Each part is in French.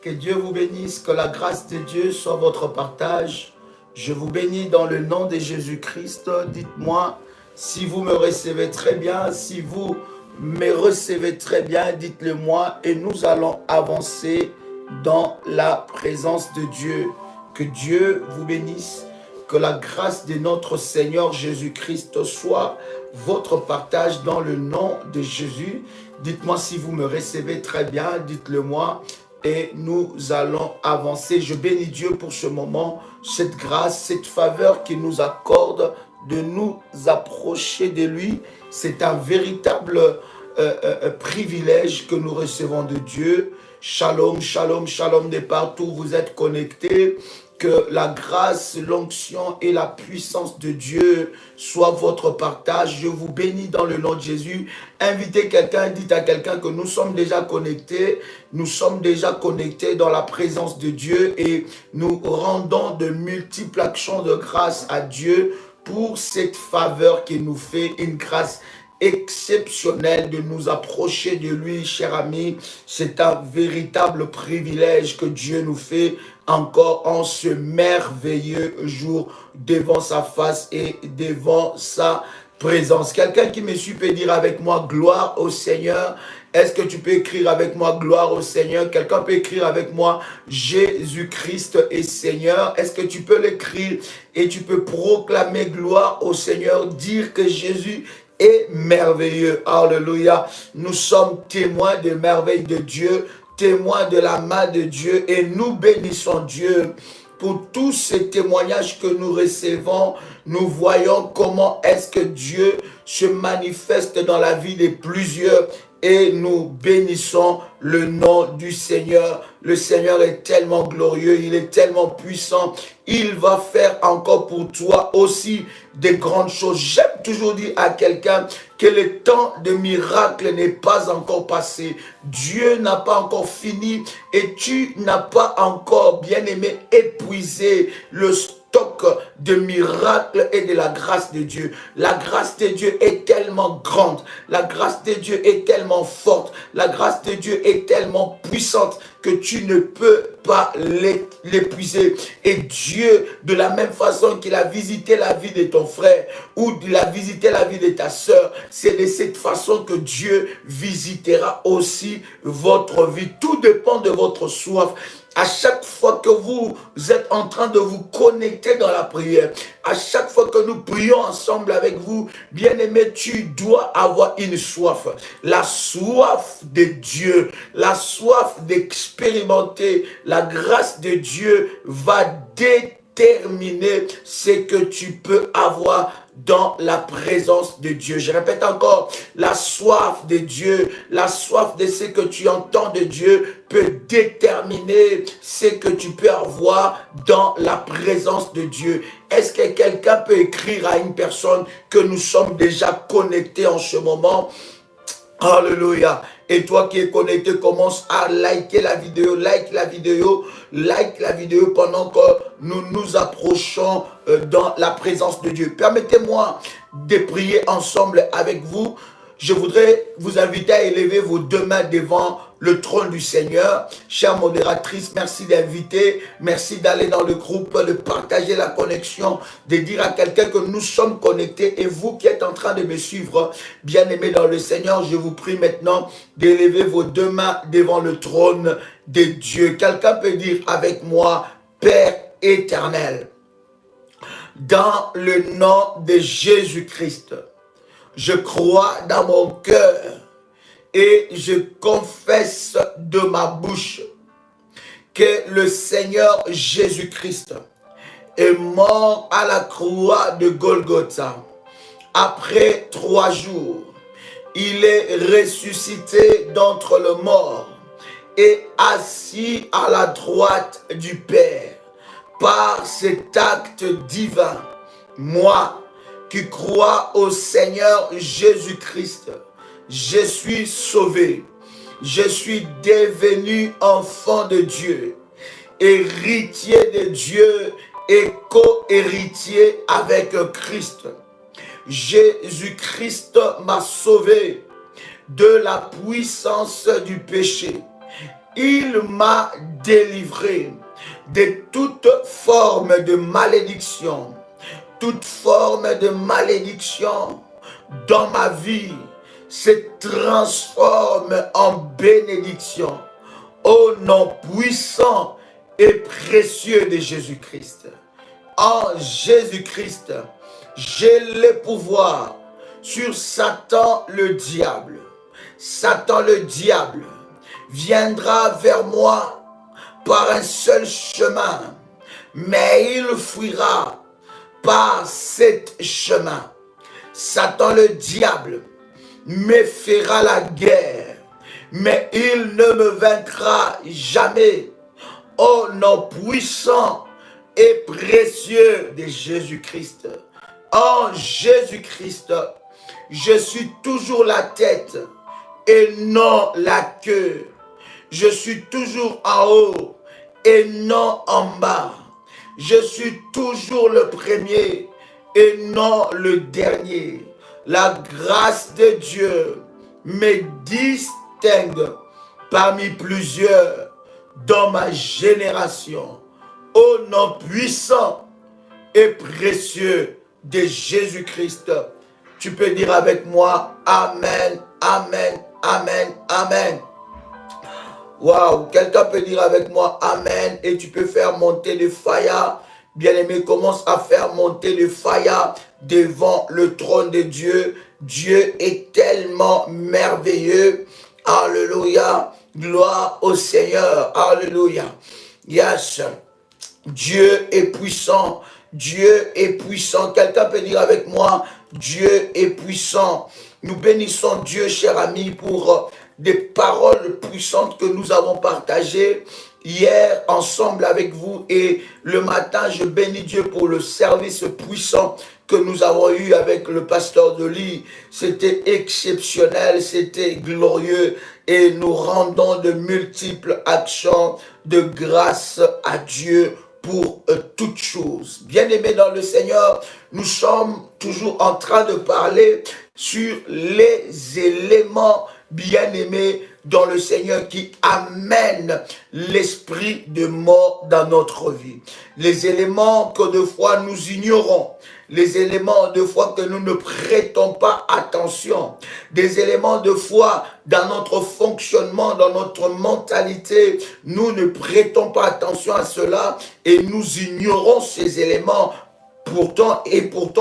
Que Dieu vous bénisse, que la grâce de Dieu soit votre partage. Je vous bénis dans le nom de Jésus-Christ. Dites-moi si vous me recevez très bien, si vous me recevez très bien, dites-le moi et nous allons avancer dans la présence de Dieu. Que Dieu vous bénisse, que la grâce de notre Seigneur Jésus-Christ soit votre partage dans le nom de Jésus. Dites-moi si vous me recevez très bien, dites-le moi. Et nous allons avancer. Je bénis Dieu pour ce moment, cette grâce, cette faveur qu'il nous accorde de nous approcher de lui. C'est un véritable privilège que nous recevons de Dieu. Shalom, shalom, shalom de partout où vous êtes connectés. Que la grâce, l'onction et la puissance de Dieu soient votre partage. Je vous bénis dans le nom de Jésus. Invitez quelqu'un, dites à quelqu'un que nous sommes déjà connectés. Nous sommes déjà connectés dans la présence de Dieu et nous rendons de multiples actions de grâce à Dieu pour cette faveur qu'il nous fait, une grâce exceptionnel de nous approcher de lui, cher ami. C'est un véritable privilège que Dieu nous fait encore en ce merveilleux jour devant sa face et devant sa présence. Quelqu'un qui me suit peut dire avec moi gloire au Seigneur. Est-ce que tu peux écrire avec moi gloire au Seigneur? Quelqu'un peut écrire avec moi Jésus-Christ est Seigneur. Est-ce que tu peux l'écrire et tu peux proclamer gloire au Seigneur, dire que Jésus est merveilleux. Alléluia. Nous sommes témoins des merveilles de Dieu, témoins de la main de Dieu et nous bénissons Dieu pour tous ces témoignages que nous recevons. Nous voyons comment est-ce que Dieu se manifeste dans la vie de plusieurs et nous bénissons le nom du Seigneur. Le Seigneur est tellement glorieux, il est tellement puissant. Il va faire encore pour toi aussi des grandes choses. J'aime toujours dire à quelqu'un que le temps de miracle n'est pas encore passé. Dieu n'a pas encore fini et tu n'as pas encore, bien-aimé, épuisé le stock de miracles et de la grâce de Dieu. La grâce de Dieu est tellement grande, la grâce de Dieu est tellement forte, la grâce de Dieu est tellement puissante que tu ne peux pas l'épuiser. Et Dieu, de la même façon qu'il a visité la vie de ton frère ou il a visité la vie de ta sœur, c'est de cette façon que Dieu visitera aussi votre vie. Tout dépend de votre soif. À chaque fois que vous êtes en train de vous connecter dans la prière, à chaque fois que nous prions ensemble avec vous, bien-aimé, tu dois avoir une soif. La soif de Dieu, la soif d'expérimenter la grâce de Dieu va déterminer ce que tu peux avoir dans la présence de Dieu. Je répète encore, la soif de Dieu, la soif de ce que tu entends de Dieu peut déterminer ce que tu peux avoir dans la présence de Dieu. Est-ce que quelqu'un peut écrire à une personne que nous sommes déjà connectés en ce moment? Alléluia. Et toi qui es connecté, commence à liker la vidéo, like la vidéo pendant que nous nous approchons dans la présence de Dieu. Permettez-moi de prier ensemble avec vous. Je voudrais vous inviter à élever vos deux mains devant le trône du Seigneur. Chère modératrice, merci d'inviter, merci d'aller dans le groupe, de partager la connexion, de dire à quelqu'un que nous sommes connectés. Et vous qui êtes en train de me suivre, bien-aimés dans le Seigneur, je vous prie maintenant d'élever vos deux mains devant le trône de Dieu. Quelqu'un peut dire avec moi, Père éternel, dans le nom de Jésus-Christ, je crois dans mon cœur et je confesse de ma bouche que le Seigneur Jésus-Christ est mort à la croix de Golgotha. Après 3 jours, il est ressuscité d'entre les morts et assis à la droite du Père. Par cet acte divin, moi qui crois au Seigneur Jésus-Christ, je suis sauvé, je suis devenu enfant de Dieu, héritier de Dieu et co-héritier avec Christ. Jésus-Christ m'a sauvé de la puissance du péché Il m'a délivré de toute forme de malédiction. Toute forme de malédiction dans ma vie se transforme en bénédiction. Au nom puissant et précieux de Jésus-Christ. En Jésus-Christ, j'ai le pouvoir sur Satan le diable. Satan le diable viendra vers moi par un seul chemin, mais il fuira par cet chemin. Satan le diable me fera la guerre, mais il ne me vaincra jamais. Au nom puissant et précieux de Jésus-Christ. En Jésus-Christ, je suis toujours la tête et non la queue. Je suis toujours en haut et non en bas. Je suis toujours le premier et non le dernier. La grâce de Dieu me distingue parmi plusieurs dans ma génération. Au nom puissant et précieux de Jésus-Christ. Tu peux dire avec moi, Amen, Amen, Amen, Amen. Waouh, quelqu'un peut dire avec moi, Amen, et tu peux faire monter le fire. Bien-aimé, commence à faire monter le fire devant le trône de Dieu. Dieu est tellement merveilleux. Alléluia. Gloire au Seigneur. Alléluia. Yes. Dieu est puissant. Dieu est puissant. Quelqu'un peut dire avec moi, Dieu est puissant. Nous bénissons Dieu, cher ami, pour des paroles puissantes que nous avons partagées hier ensemble avec vous. Et le matin, je bénis Dieu pour le service puissant que nous avons eu avec le pasteur Dolly. C'était exceptionnel, c'était glorieux. Et nous rendons de multiples actions de grâce à Dieu pour toutes choses. Bien-aimés dans le Seigneur, nous sommes toujours en train de parler sur les éléments bien-aimés dans le Seigneur qui amènent l'esprit de mort dans notre vie. Les éléments que de fois nous ignorons, les éléments de foi que nous ne prêtons pas attention, des éléments de foi dans notre fonctionnement, dans notre mentalité, nous ne prêtons pas attention à cela et nous ignorons ces éléments. Pourtant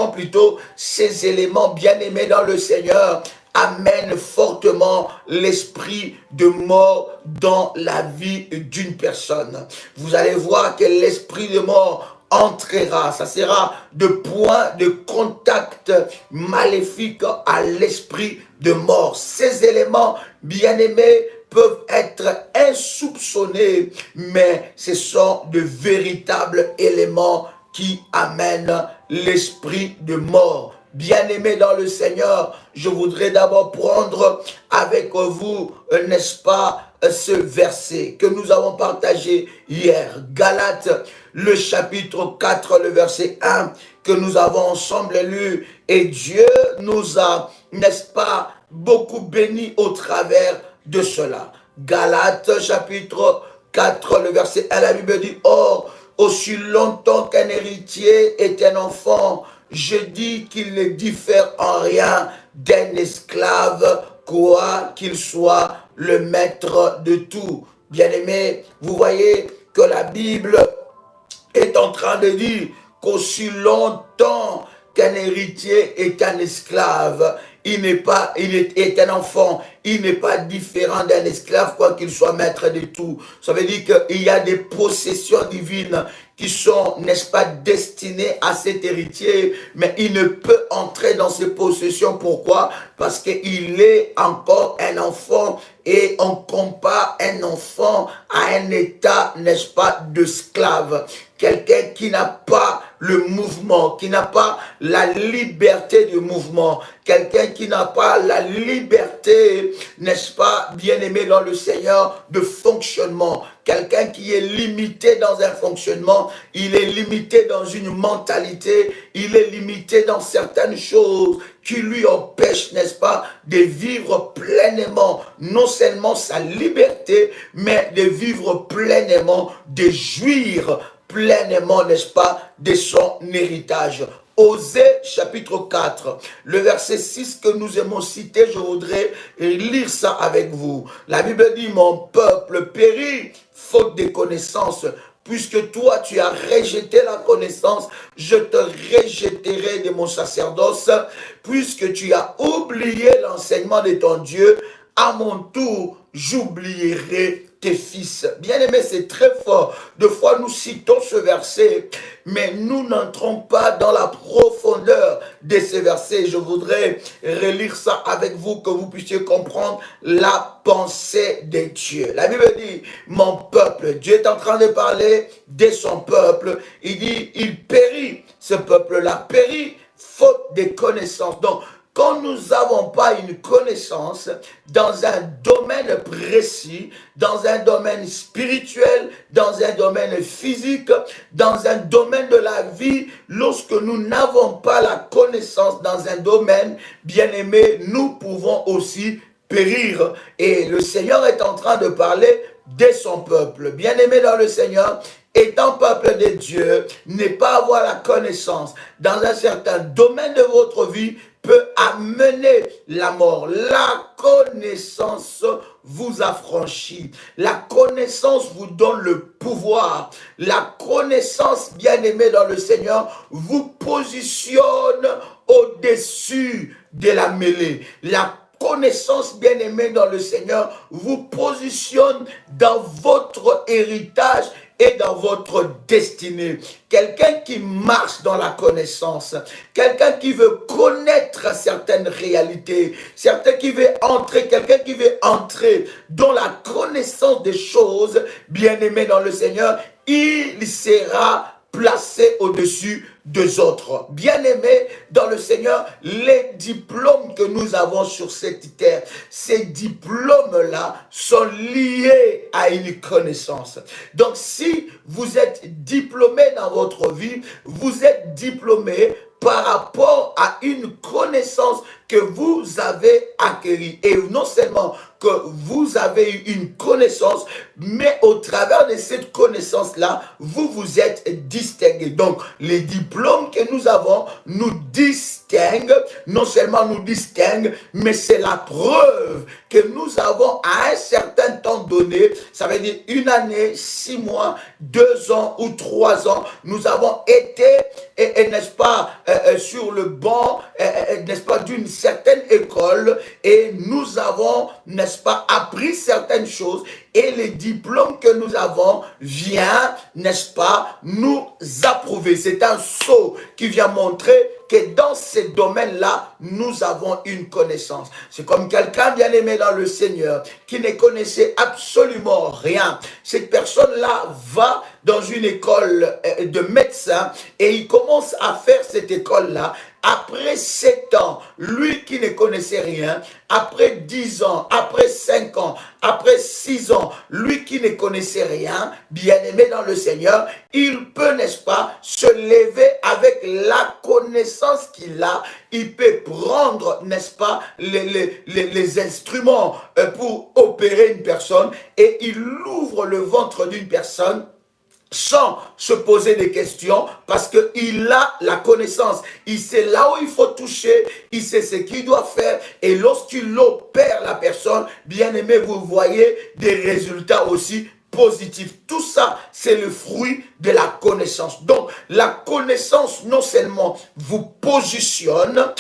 plutôt, ces éléments bien-aimés dans le Seigneur amènent fortement l'esprit de mort dans la vie d'une personne. Vous allez voir que l'esprit de mort entrera, ça sera de point de contact maléfique à l'esprit de mort. Ces éléments bien-aimés peuvent être insoupçonnés, mais ce sont de véritables éléments qui amènent l'esprit de mort. Bien-aimés dans le Seigneur, je voudrais d'abord prendre avec vous, n'est-ce pas, ce verset que nous avons partagé hier. Galates, le chapitre 4, le verset 1, que nous avons ensemble lu. Et Dieu nous a, n'est-ce pas, beaucoup bénis au travers de cela. Galates, chapitre 4, le verset 1, la Bible dit, « Or, aussi longtemps qu'un héritier est un enfant, je dis qu'il ne diffère en rien d'un esclave, quoi qu'il soit le maître de tout. » Bien-aimés, vous voyez que la Bible est en train de dire qu'aussi longtemps qu'un héritier est un esclave, il est un enfant, il n'est pas différent d'un esclave, quoi qu'il soit maître de tout. Ça veut dire qu'il y a des possessions divines qui sont, n'est-ce pas, destinées à cet héritier, mais il ne peut entrer dans ces possessions. Pourquoi? Parce qu'il est encore un enfant et on compare un enfant à un état, n'est-ce pas, d'esclave. Quelqu'un qui n'a pas le mouvement, qui n'a pas la liberté du mouvement, quelqu'un qui n'a pas la liberté, n'est-ce pas, bien-aimé dans le Seigneur, de fonctionnement. Quelqu'un qui est limité dans un fonctionnement, il est limité dans une mentalité, il est limité dans certaines choses qui lui empêchent, n'est-ce pas, de vivre pleinement, non seulement sa liberté, mais de vivre pleinement, de jouir pleinement, n'est-ce pas, de son héritage. Osée chapitre 4, le verset 6 que nous aimons citer, je voudrais lire ça avec vous. La Bible dit, mon peuple périt faute de connaissances. Puisque toi, tu as rejeté la connaissance, je te rejetterai de mon sacerdoce. Puisque tu as oublié l'enseignement de ton Dieu, à mon tour, j'oublierai tes fils. Bien-aimé, c'est très fort. Deux fois, nous citons ce verset, mais nous n'entrons pas dans la profondeur de ces versets. Je voudrais relire ça avec vous, que vous puissiez comprendre la pensée de Dieu. La Bible dit, mon peuple, Dieu est en train de parler de son peuple. Il dit, il périt, ce peuple-là périt, faute de connaissances. Donc, quand nous n'avons pas une connaissance dans un domaine précis, dans un domaine spirituel, dans un domaine physique, dans un domaine de la vie, lorsque nous n'avons pas la connaissance dans un domaine, bien aimé, nous pouvons aussi périr. Et le Seigneur est en train de parler de son peuple. Bien aimé dans le Seigneur, étant peuple de Dieu, ne pas avoir la connaissance dans un certain domaine de votre vie peut amener la mort. La connaissance vous affranchit. La connaissance vous donne le pouvoir. La connaissance, bien-aimée dans le Seigneur, vous positionne au-dessus de la mêlée. La connaissance, bien-aimée dans le Seigneur, vous positionne dans votre héritage et dans votre destinée. Quelqu'un qui marche dans la connaissance, quelqu'un qui veut connaître certaines réalités, quelqu'un qui veut entrer dans la connaissance des choses, bien-aimé dans le Seigneur, il sera placé au-dessus des autres. Bien-aimés dans le Seigneur, les diplômes que nous avons sur cette terre, ces diplômes-là sont liés à une connaissance. Donc, si vous êtes diplômé dans votre vie, vous êtes diplômé par rapport à une connaissance que vous avez acquérie. Et non seulement que vous avez eu une connaissance, mais au travers de cette connaissance-là, vous vous êtes distingué. Donc, les diplômes que nous avons nous distinguent, non seulement nous distinguent, mais c'est la preuve que nous avons à un certain temps donné, ça veut dire une année, 6 mois, 2 ans ou 3 ans, nous avons été, n'est-ce pas, sur le banc, n'est-ce pas, d'une certaine école, et nous avons, n'est-ce pas, appris certaines choses, et les diplômes que nous avons vient, n'est-ce pas, nous approuver. C'est un sceau qui vient montrer que dans ces domaines-là, nous avons une connaissance. C'est comme quelqu'un bien aimé dans le Seigneur qui ne connaissait absolument rien. Cette personne-là va dans une école de médecin et il commence à faire cette école-là. Après 7 ans, lui qui ne connaissait rien, après 10 ans, après 5 ans, après 6 ans, lui qui ne connaissait rien, bien-aimé dans le Seigneur, il peut, n'est-ce pas, se lever avec la connaissance qu'il a. Il peut prendre, n'est-ce pas, les instruments pour opérer une personne et il ouvre le ventre d'une personne sans se poser des questions, parce qu'il a la connaissance. Il sait là où il faut toucher, il sait ce qu'il doit faire, et lorsqu'il opère la personne, bien aimé, vous voyez des résultats aussi positif. Tout ça, c'est le fruit de la connaissance. Donc, la connaissance non seulement vous positionne,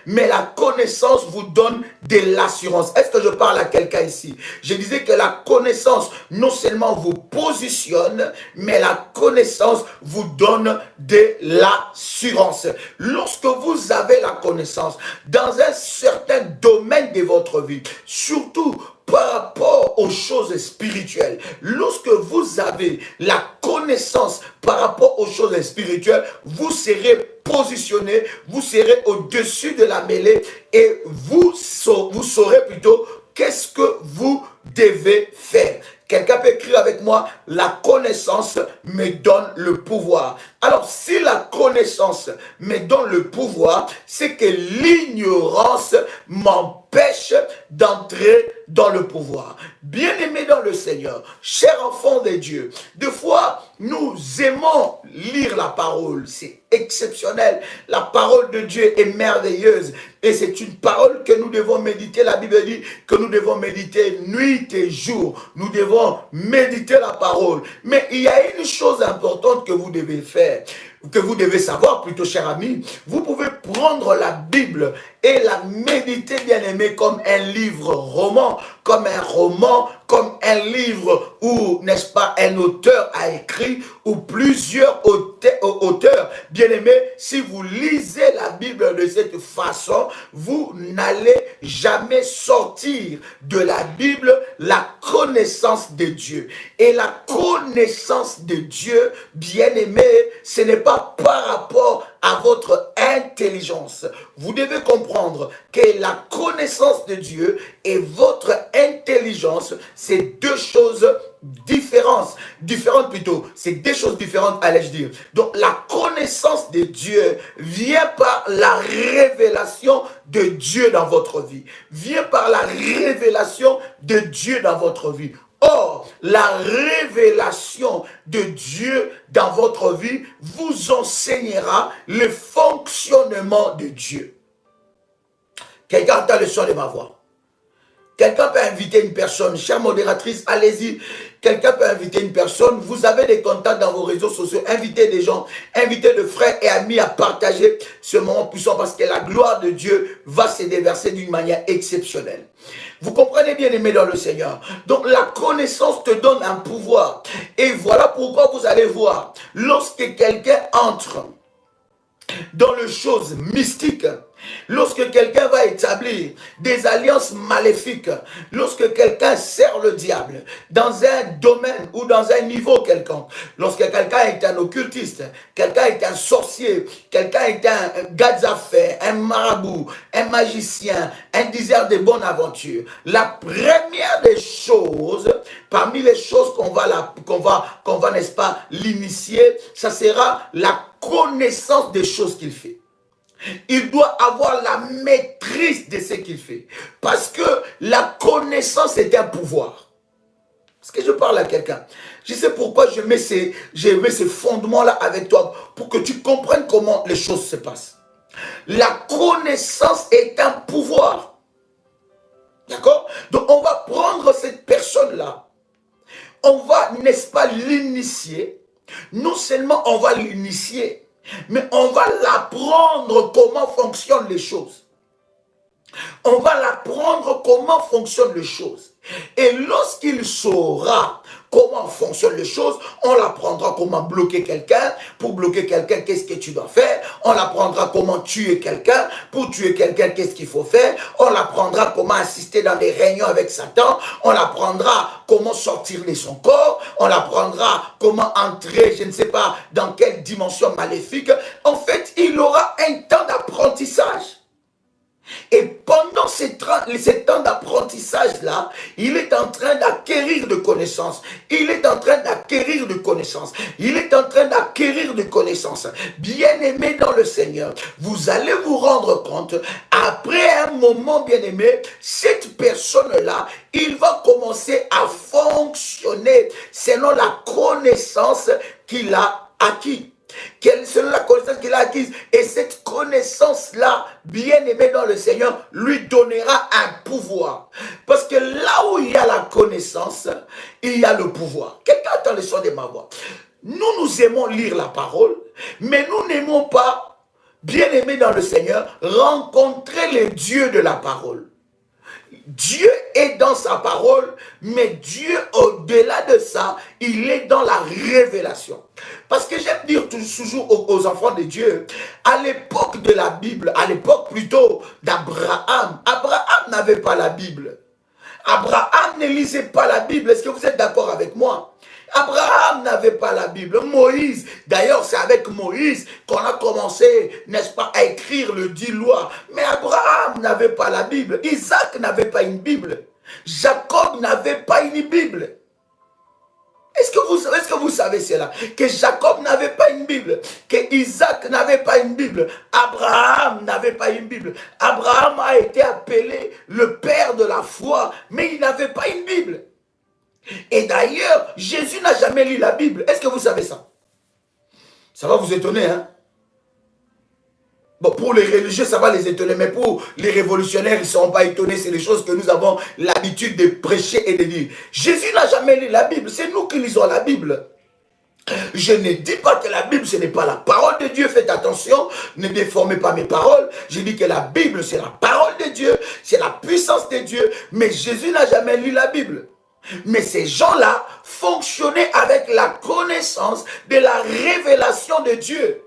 mais la connaissance vous donne de l'assurance. Est-ce que je parle à quelqu'un ici? Je disais que la connaissance non seulement vous positionne, mais la connaissance vous donne de l'assurance. Lorsque vous avez la connaissance dans un certain domaine de votre vie, surtout par rapport aux choses spirituelles, lorsque vous avez la connaissance connaissance par rapport aux choses spirituelles, vous serez positionné, vous serez au-dessus de la mêlée et vous saurez plutôt qu'est-ce que vous devez faire. Quelqu'un peut écrire avec moi, la connaissance me donne le pouvoir. Alors, si la connaissance me donne le pouvoir, c'est que l'ignorance m'empêche d'entrer dans le pouvoir. Bien-aimés dans le Seigneur, chers enfants de Dieu, des fois, nous aimons lire la parole. C'est exceptionnel. La parole de Dieu est merveilleuse. Et c'est une parole que nous devons méditer. La Bible dit que nous devons méditer nuit et jour. Nous devons méditer la parole. Mais il y a une chose importante que vous devez faire, que vous devez savoir plutôt, cher ami. Vous pouvez prendre la Bible et la méditer, bien aimé, comme un livre roman, comme un roman, comme un livre où, n'est-ce pas, un auteur a écrit, ou plusieurs auteurs. Bien aimé, si vous lisez la Bible de cette façon, vous n'allez jamais sortir de la Bible la connaissance de Dieu. Et la connaissance de Dieu, bien aimé, ce n'est pas par rapport à votre intelligence. Vous devez comprendre que la connaissance de Dieu et votre intelligence, c'est deux choses différentes. C'est des choses différentes, allais-je dire. Donc, la connaissance de Dieu vient par la révélation de Dieu dans votre vie. Vient par la révélation de Dieu dans votre vie. Or, la révélation de Dieu dans votre vie vous enseignera le fonctionnement de Dieu. Quelqu'un entend le son de ma voix. Quelqu'un peut inviter une personne, chère modératrice, allez-y. Quelqu'un peut inviter une personne, vous avez des contacts dans vos réseaux sociaux, invitez des gens, invitez de frères et amis à partager ce moment puissant parce que la gloire de Dieu va se déverser d'une manière exceptionnelle. Vous comprenez, bien aimé dans le Seigneur. Donc la connaissance te donne un pouvoir. Et voilà pourquoi vous allez voir, lorsque quelqu'un entre dans les choses mystiques, lorsque quelqu'un va établir des alliances maléfiques, lorsque quelqu'un sert le diable dans un domaine ou dans un niveau quelconque, lorsque quelqu'un est un occultiste, quelqu'un est un sorcier, quelqu'un est un gars d'affaires, un marabout, un magicien, un diseur de bonne aventure, la première des choses, parmi les choses qu'on va, n'est-ce pas, l'initier, ça sera la connaissance des choses qu'il fait. Il doit avoir la maîtrise de ce qu'il fait. Parce que la connaissance est un pouvoir. Est-ce que je parle à quelqu'un? Je sais pourquoi je mets ces fondements-là avec toi, pour que tu comprennes comment les choses se passent. La connaissance est un pouvoir. D'accord? Donc on va prendre cette personne-là. On va, n'est-ce pas, l'initier. Non seulement on va l'initier, mais on va l'apprendre comment fonctionnent les choses. On va l'apprendre comment fonctionnent les choses. Et lorsqu'il saura comment fonctionnent les choses, on l'apprendra comment bloquer quelqu'un. Pour bloquer quelqu'un, qu'est-ce que tu dois faire? On l'apprendra comment tuer quelqu'un. Pour tuer quelqu'un, qu'est-ce qu'il faut faire? On l'apprendra comment assister dans des réunions avec Satan. On l'apprendra comment sortir de son corps. On l'apprendra comment entrer, je ne sais pas, dans quelle dimension maléfique. En fait, il aura un temps d'apprentissage. Et pendant ce temps d'apprentissage-là, il est en train d'acquérir de connaissances. Il est en train d'acquérir de connaissances. Il est en train d'acquérir de connaissances. Bien-aimé dans le Seigneur, vous allez vous rendre compte, après un moment, bien-aimé, cette personne-là, il va commencer à fonctionner selon la connaissance qu'il a acquise. Selon la connaissance qu'il a acquise. Et cette connaissance-là, bien aimée dans le Seigneur, lui donnera un pouvoir. Parce que là où il y a la connaissance, il y a le pouvoir. Quelqu'un entend le son de ma voix. Nous aimons lire la parole, mais nous n'aimons pas, bien aimé dans le Seigneur, rencontrer le Dieu de la parole. Dieu est dans sa parole, mais Dieu, au-delà de ça, il est dans la révélation. Parce que j'aime dire toujours aux enfants de Dieu, à l'époque de la Bible, à l'époque plutôt d'Abraham, Abraham n'avait pas la Bible. Abraham ne lisait pas la Bible. Est-ce que vous êtes d'accord avec moi? Abraham n'avait pas la Bible. Moïse, d'ailleurs, c'est avec Moïse qu'on a commencé, n'est-ce pas, à écrire le 10 lois. Mais Abraham n'avait pas la Bible. Isaac n'avait pas une Bible. Jacob n'avait pas une Bible. Est-ce que vous savez cela? Que Jacob n'avait pas une Bible, que Isaac n'avait pas une Bible, Abraham n'avait pas une Bible. Abraham a été appelé le père de la foi, mais il n'avait pas une Bible. Et d'ailleurs, Jésus n'a jamais lu la Bible. Est-ce que vous savez ça? Ça va vous étonner, hein? Bon, pour les religieux, ça va les étonner, mais pour les révolutionnaires, ils ne seront pas étonnés. C'est les choses que nous avons l'habitude de prêcher et de dire. Jésus n'a jamais lu la Bible. C'est nous qui lisons la Bible. Je ne dis pas que la Bible, ce n'est pas la parole de Dieu. Faites attention, ne déformez pas mes paroles. Je dis que la Bible, c'est la parole de Dieu, c'est la puissance de Dieu. Mais Jésus n'a jamais lu la Bible. Mais ces gens-là fonctionnaient avec la connaissance de la révélation de Dieu.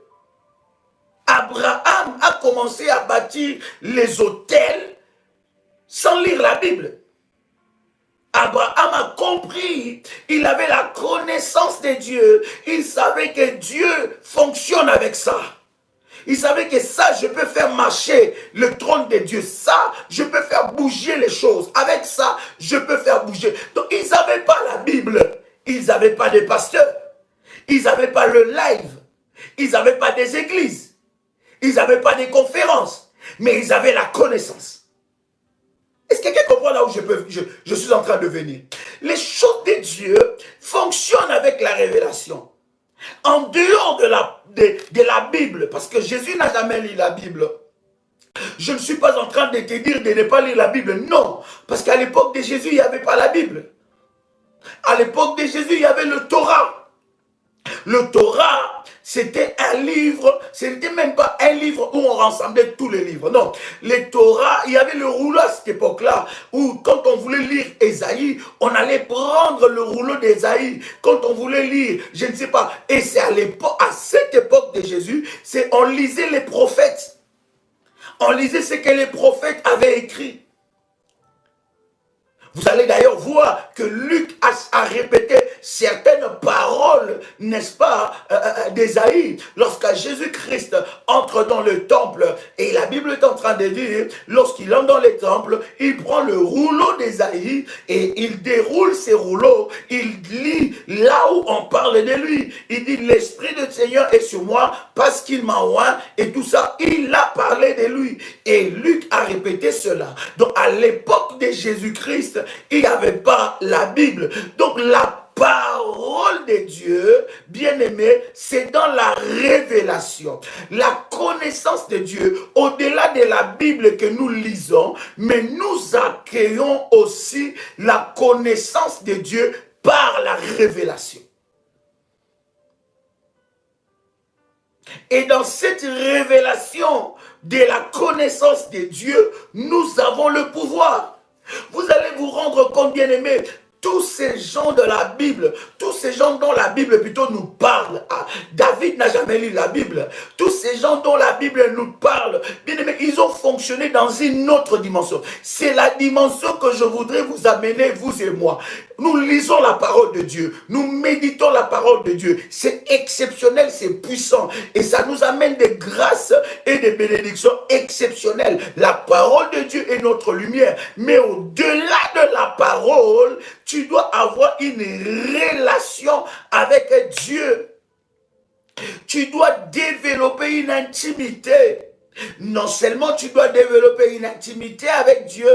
Abraham a commencé à bâtir les autels sans lire la Bible. Abraham a compris, il avait la connaissance de Dieu, il savait que Dieu fonctionne avec ça. Il savait que ça, je peux faire marcher le trône de Dieu. Ça, je peux faire bouger les choses. Avec ça, je peux faire bouger. Donc, ils n'avaient pas la Bible. Ils n'avaient pas de pasteurs. Ils n'avaient pas le live. Ils n'avaient pas des églises. Ils n'avaient pas des conférences. Mais ils avaient la connaissance. Est-ce que quelqu'un comprend là où je suis en train de venir? Les choses de Dieu fonctionnent avec la révélation. En dehors de la Bible, parce que Jésus n'a jamais lu la Bible. Je ne suis pas en train de te dire de ne pas lire la Bible. Non, parce qu'à l'époque de Jésus, il n'y avait pas la Bible. À l'époque de Jésus, il y avait le Torah. Le Torah, c'était un livre, ce n'était même pas un livre où on rassemblait tous les livres. Non, le Torah, il y avait le rouleau à cette époque-là, où quand on voulait lire Ésaïe, on allait prendre le rouleau d'Ésaïe. Quand on voulait lire, je ne sais pas, et c'est à cette époque de Jésus, on lisait les prophètes. On lisait ce que les prophètes avaient écrit. Vous allez d'ailleurs voir que Luc a répété certaines paroles, n'est-ce pas, d'Ésaïe. Lorsque Jésus-Christ entre dans le temple, et la Bible est en train de dire, lorsqu'il entre dans le temple, il prend le rouleau d'Ésaïe et il déroule ces rouleaux, il lit là où on parle de lui. Il dit, l'Esprit du Seigneur est sur moi parce qu'il m'a oint et tout ça, il a parlé de lui. Et Luc a répété cela. Donc à l'époque de Jésus-Christ, il n'y avait pas la Bible. Donc la parole de Dieu, bien aimé, c'est dans la révélation. La connaissance de Dieu, au-delà de la Bible que nous lisons, mais nous accueillons aussi la connaissance de Dieu par la révélation. Et dans cette révélation de la connaissance de Dieu, nous avons le pouvoir. Vous allez vous rendre compte, bien aimé, tous ces gens de la Bible, tous ces gens dont la Bible plutôt nous parle, David n'a jamais lu la Bible, tous ces gens dont la Bible nous parle, bien aimé, ils ont fonctionné dans une autre dimension. C'est la dimension que je voudrais vous amener, vous et moi. Nous lisons la parole de Dieu, nous méditons la parole de Dieu. C'est exceptionnel, c'est puissant. Et ça nous amène des grâces et des bénédictions exceptionnelles. La parole de Dieu est notre lumière. Mais au-delà de la parole, tu dois avoir une relation avec Dieu. Tu dois développer une intimité. Non seulement tu dois développer une intimité avec Dieu,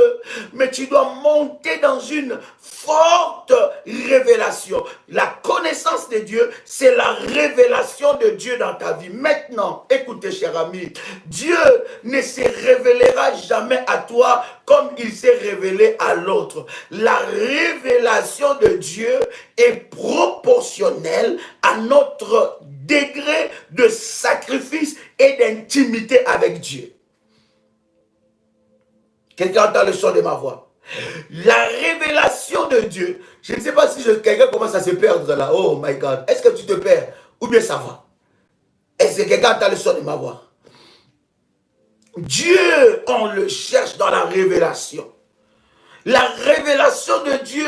mais tu dois monter dans une forte révélation. La connaissance de Dieu, c'est la révélation de Dieu dans ta vie. Maintenant, écoutez, cher ami, Dieu ne se révélera jamais à toi comme il s'est révélé à l'autre. La révélation de Dieu est proportionnelle à notre degré de sacrifice et d'intimité avec Dieu. Quelqu'un entend le son de ma voix? La révélation de Dieu, je ne sais pas si quelqu'un commence à se perdre là. Oh my God, est-ce que tu te perds ou bien ça va? Est-ce que quelqu'un entend le son de ma voix? Dieu, on le cherche dans la révélation. La révélation de Dieu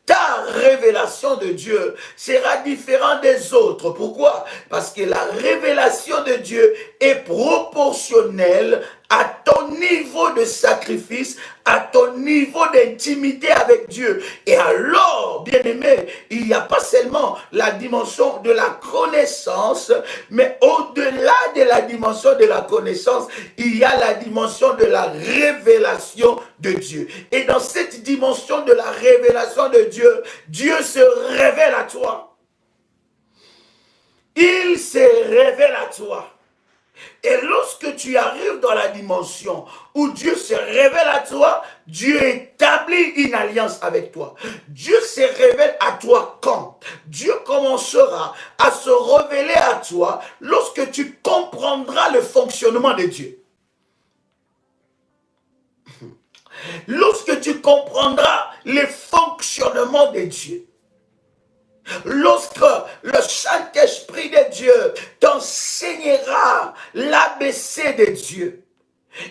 ta révélation de Dieu sera différente des autres. Pourquoi? Parce que la révélation de Dieu est proportionnelle à ton niveau de sacrifice, à ton niveau d'intimité avec Dieu. Et alors, bien-aimé, il n'y a pas seulement la dimension de la connaissance, mais au-delà de la dimension de la connaissance, il y a la dimension de la révélation de Dieu. Et dans cette dimension de la révélation de Dieu, Dieu se révèle à toi. Il se révèle à toi. Et lorsque tu arrives dans la dimension où Dieu se révèle à toi, Dieu établit une alliance avec toi. Dieu se révèle à toi quand? Dieu commencera à se révéler à toi lorsque tu comprendras le fonctionnement de Dieu. Lorsque tu comprendras le fonctionnement de Dieu. Lorsque le Saint-Esprit de Dieu t'enseignera l'ABC de Dieu,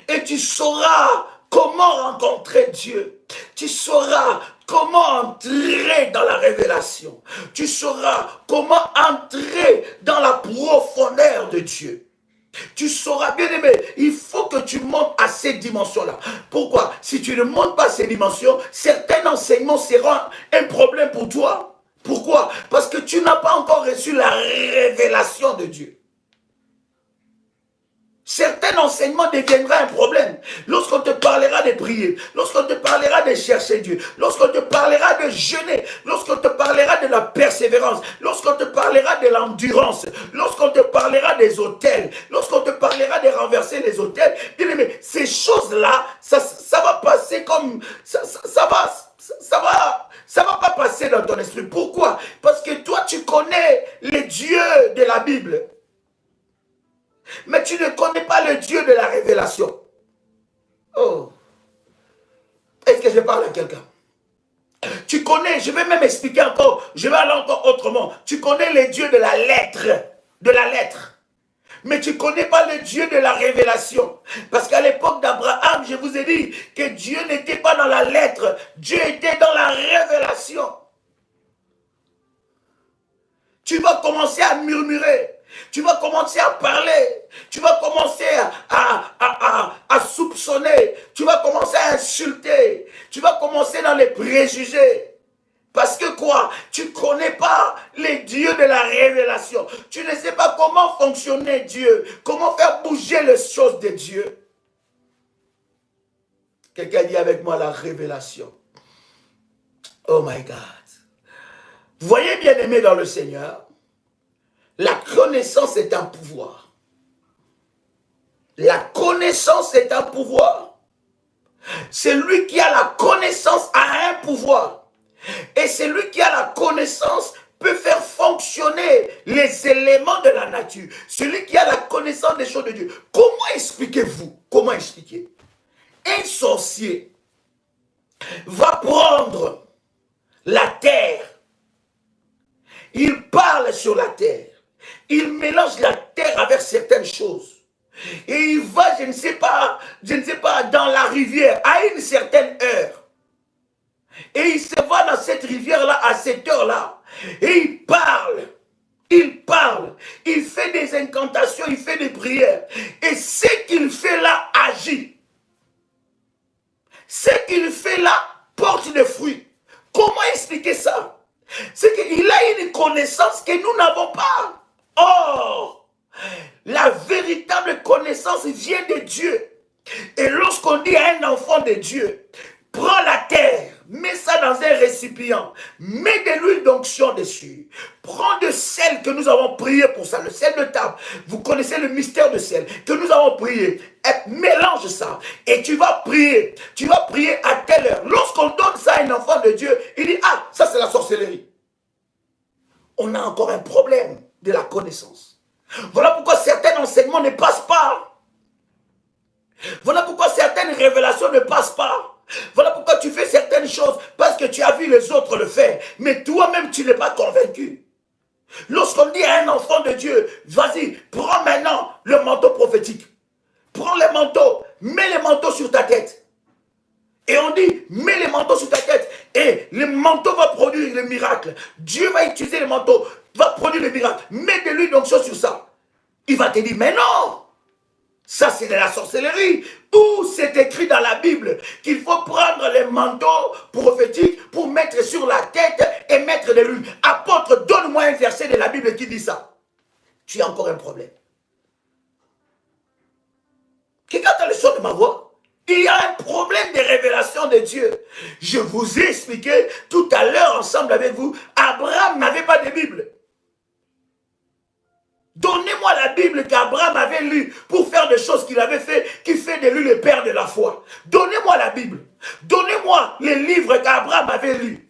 et tu sauras comment rencontrer Dieu, tu sauras comment entrer dans la révélation, tu sauras comment entrer dans la profondeur de Dieu. Tu sauras, bien aimé, il faut que tu montes à cette dimension-là. Pourquoi? Si tu ne montes pas à ces dimensions, certains enseignements seront un problème pour toi. Pourquoi? Parce que tu n'as pas encore reçu la révélation de Dieu. Certains enseignements deviendront un problème. Lorsqu'on te parlera de prier, lorsqu'on te parlera de chercher Dieu, lorsqu'on te parlera de jeûner, lorsqu'on te parlera de la persévérance, lorsqu'on te parlera de l'endurance, lorsqu'on te parlera des autels, lorsqu'on te parlera de renverser les autels, bien aimé, ces choses-là, ça va passer comme... Ça va pas passer dans ton esprit. Pourquoi? Parce que toi, tu connais le Dieu de la Bible. Mais tu ne connais pas le Dieu de la révélation. Oh. Est-ce que je parle à quelqu'un? Tu connais, je vais même expliquer encore, je vais aller encore autrement. Tu connais le Dieu de la lettre. Mais tu ne connais pas le Dieu de la révélation. Parce qu'à l'époque d'Abraham, je vous ai dit que Dieu n'était pas dans la lettre. Dieu était dans la révélation. Tu vas commencer à murmurer. Tu vas commencer à parler. Tu vas commencer à soupçonner. Tu vas commencer à insulter. Tu vas commencer dans les préjugés. Parce que quoi? Tu ne connais pas les dieux de la révélation. Tu ne sais pas comment fonctionner Dieu. Comment faire bouger les choses de Dieu. Quelqu'un dit avec moi la révélation. Oh my God. Vous voyez, bien aimé dans le Seigneur, la connaissance est un pouvoir. La connaissance est un pouvoir. Celui qui a la connaissance a un pouvoir. Et celui qui a la connaissance peut faire fonctionner les éléments de la nature. Celui qui a la connaissance des choses de Dieu. Comment expliquez-vous? Comment expliquer? Un sorcier va prendre la terre. Il parle sur la terre. Il mélange la terre avec certaines choses. Et il va, je ne sais pas, dans la rivière à une certaine heure. Et il se va dans cette rivière-là à cette heure-là. Et il parle. Il fait des incantations, il fait des prières. Et ce qu'il fait là agit. Ce qu'il fait là porte des fruits. Comment expliquer ça? C'est qu'il a une connaissance que nous n'avons pas. Or, la véritable connaissance vient de Dieu. Et lorsqu'on dit à un enfant de Dieu, prends la terre, mets ça dans un récipient, mets de l'huile d'onction dessus, prends de sel que nous avons prié pour ça, le sel de table, vous connaissez le mystère de sel, que nous avons prié, et mélange ça, et tu vas prier à telle heure. Lorsqu'on donne ça à un enfant de Dieu, il dit, ah, ça c'est la sorcellerie. On a encore un problème de la connaissance. Voilà pourquoi certains enseignements ne passent pas. Voilà pourquoi certaines révélations ne passent pas. Voilà pourquoi tu fais certaines choses parce que tu as vu les autres le faire. Mais toi-même, tu n'es pas convaincu. Lorsqu'on dit à un enfant de Dieu, vas-y, prends maintenant le manteau prophétique. Prends les manteaux, mets les manteaux sur ta tête. Et on dit, mets les manteaux sur ta tête Et le manteau va produire le miracle. Dieu va utiliser le manteau, va produire le miracle. Mets de l'huile d'onction sur ça. Il va te dire, mais non, ça c'est de la sorcellerie. Ou c'est écrit dans la Bible qu'il faut prendre les manteaux prophétiques pour mettre sur la tête et mettre de l'huile. Apôtre, donne-moi un verset de la Bible qui dit ça. Tu as encore un problème. Quelqu'un a le son de ma voix? Il y a un problème de révélation de Dieu. Je vous ai expliqué tout à l'heure ensemble avec vous, Abraham n'avait pas de Bible. Donnez-moi la Bible qu'Abraham avait lue pour faire des choses qu'il avait fait, qui fait de lui le père de la foi. Donnez-moi la Bible. Donnez-moi les livres qu'Abraham avait lus.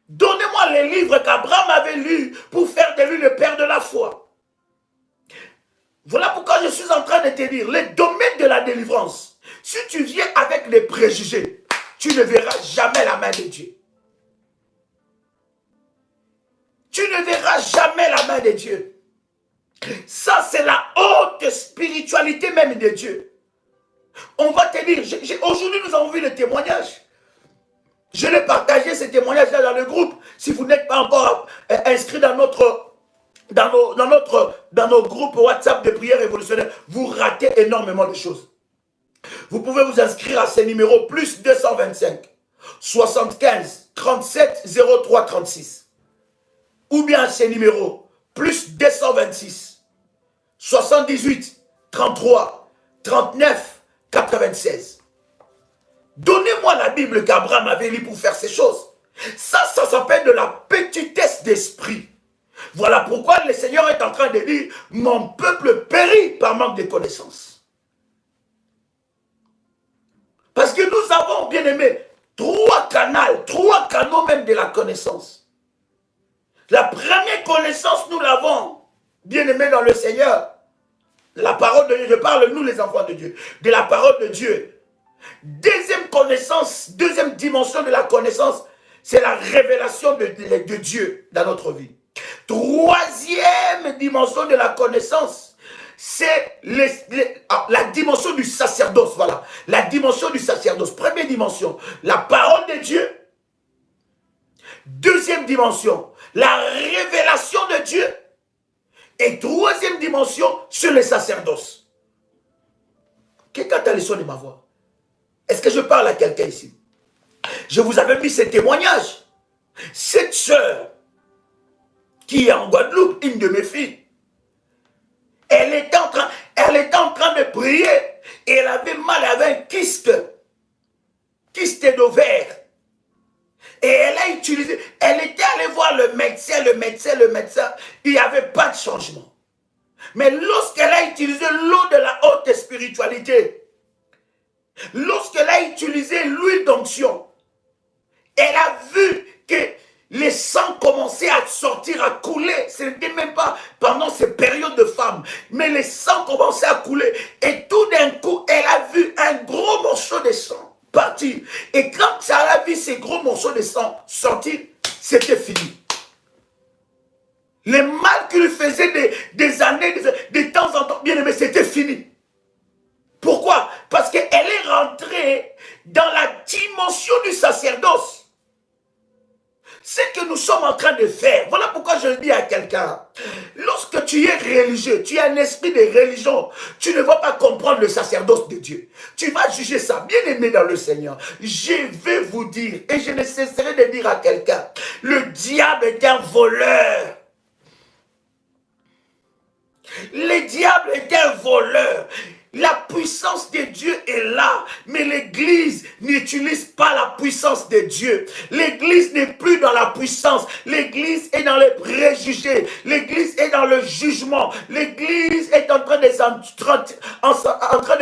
Donnez-moi les livres qu'Abraham avait lus pour faire de lui le père de la foi. Voilà pourquoi je suis en train de te dire, le domaine de la délivrance, si tu viens avec des préjugés, tu ne verras jamais la main de Dieu. Tu ne verras jamais la main de Dieu. Ça, c'est la haute spiritualité même de Dieu. On va te dire, aujourd'hui nous avons vu le témoignage. Je l'ai partagé, ce témoignage-là, dans le groupe. Si vous n'êtes pas encore inscrit dans nos groupes WhatsApp de prière révolutionnaire, vous ratez énormément de choses. Vous pouvez vous inscrire à ces numéros, plus 225 75 37 03 36. Ou bien à ces numéros, plus 226 78 33 39 96. Donnez-moi la Bible qu'Abraham avait lue pour faire ces choses. Ça s'appelle de la petitesse d'esprit. Voilà pourquoi le Seigneur est en train de dire, mon peuple périt par manque de connaissances. Parce que nous avons, bien aimé, trois canaux même de la connaissance. La première connaissance, nous l'avons, bien aimé dans le Seigneur. La parole de Dieu, je parle, nous les enfants de Dieu, de la parole de Dieu. Deuxième connaissance, deuxième dimension de la connaissance, c'est la révélation de Dieu dans notre vie. Troisième dimension de la connaissance, c'est la dimension du sacerdoce. Voilà, la dimension du sacerdoce. Première dimension, la parole de Dieu. Deuxième dimension, la révélation de Dieu. Et troisième dimension, sur le sacerdoce. Quelqu'un a le son de ma voix? Est-ce que je parle à quelqu'un ici? Je vous avais mis ce témoignage. Cette sœur qui est en Guadeloupe, une de mes filles, elle était en train de prier et elle avait mal avec un kyste d'ovaire. Et elle était allée voir le médecin, il n'y avait pas de changement. Mais lorsqu'elle a utilisé l'eau de la haute spiritualité, lorsqu'elle a utilisé l'huile d'onction, elle a vu que les sangs commençaient à sortir, à couler. Ce n'était même pas pendant ces périodes de femmes, mais les sangs commençaient à couler. Et tout d'un coup, elle a vu un gros morceau de sang partir. Et quand elle a vu ces gros morceaux de sang sortir, c'était fini. Le mal qu'il faisait des années, de temps en temps, bien aimé, c'était fini. Pourquoi? Parce qu'elle est rentrée dans la dimension du sacerdoce. Ce que nous sommes en train de faire, voilà pourquoi je dis à quelqu'un, lorsque tu es religieux, tu as un esprit de religion, tu ne vas pas comprendre le sacerdoce de Dieu. Tu vas juger ça, bien aimé dans le Seigneur. Je vais vous dire, et je ne cesserai de dire à quelqu'un, le diable est un voleur. Le diable est un voleur. La puissance de Dieu est là, mais l'Église n'utilise pas la puissance de Dieu. L'Église n'est plus dans la puissance. L'Église est dans les préjugés. L'Église est dans le jugement. L'Église est en train de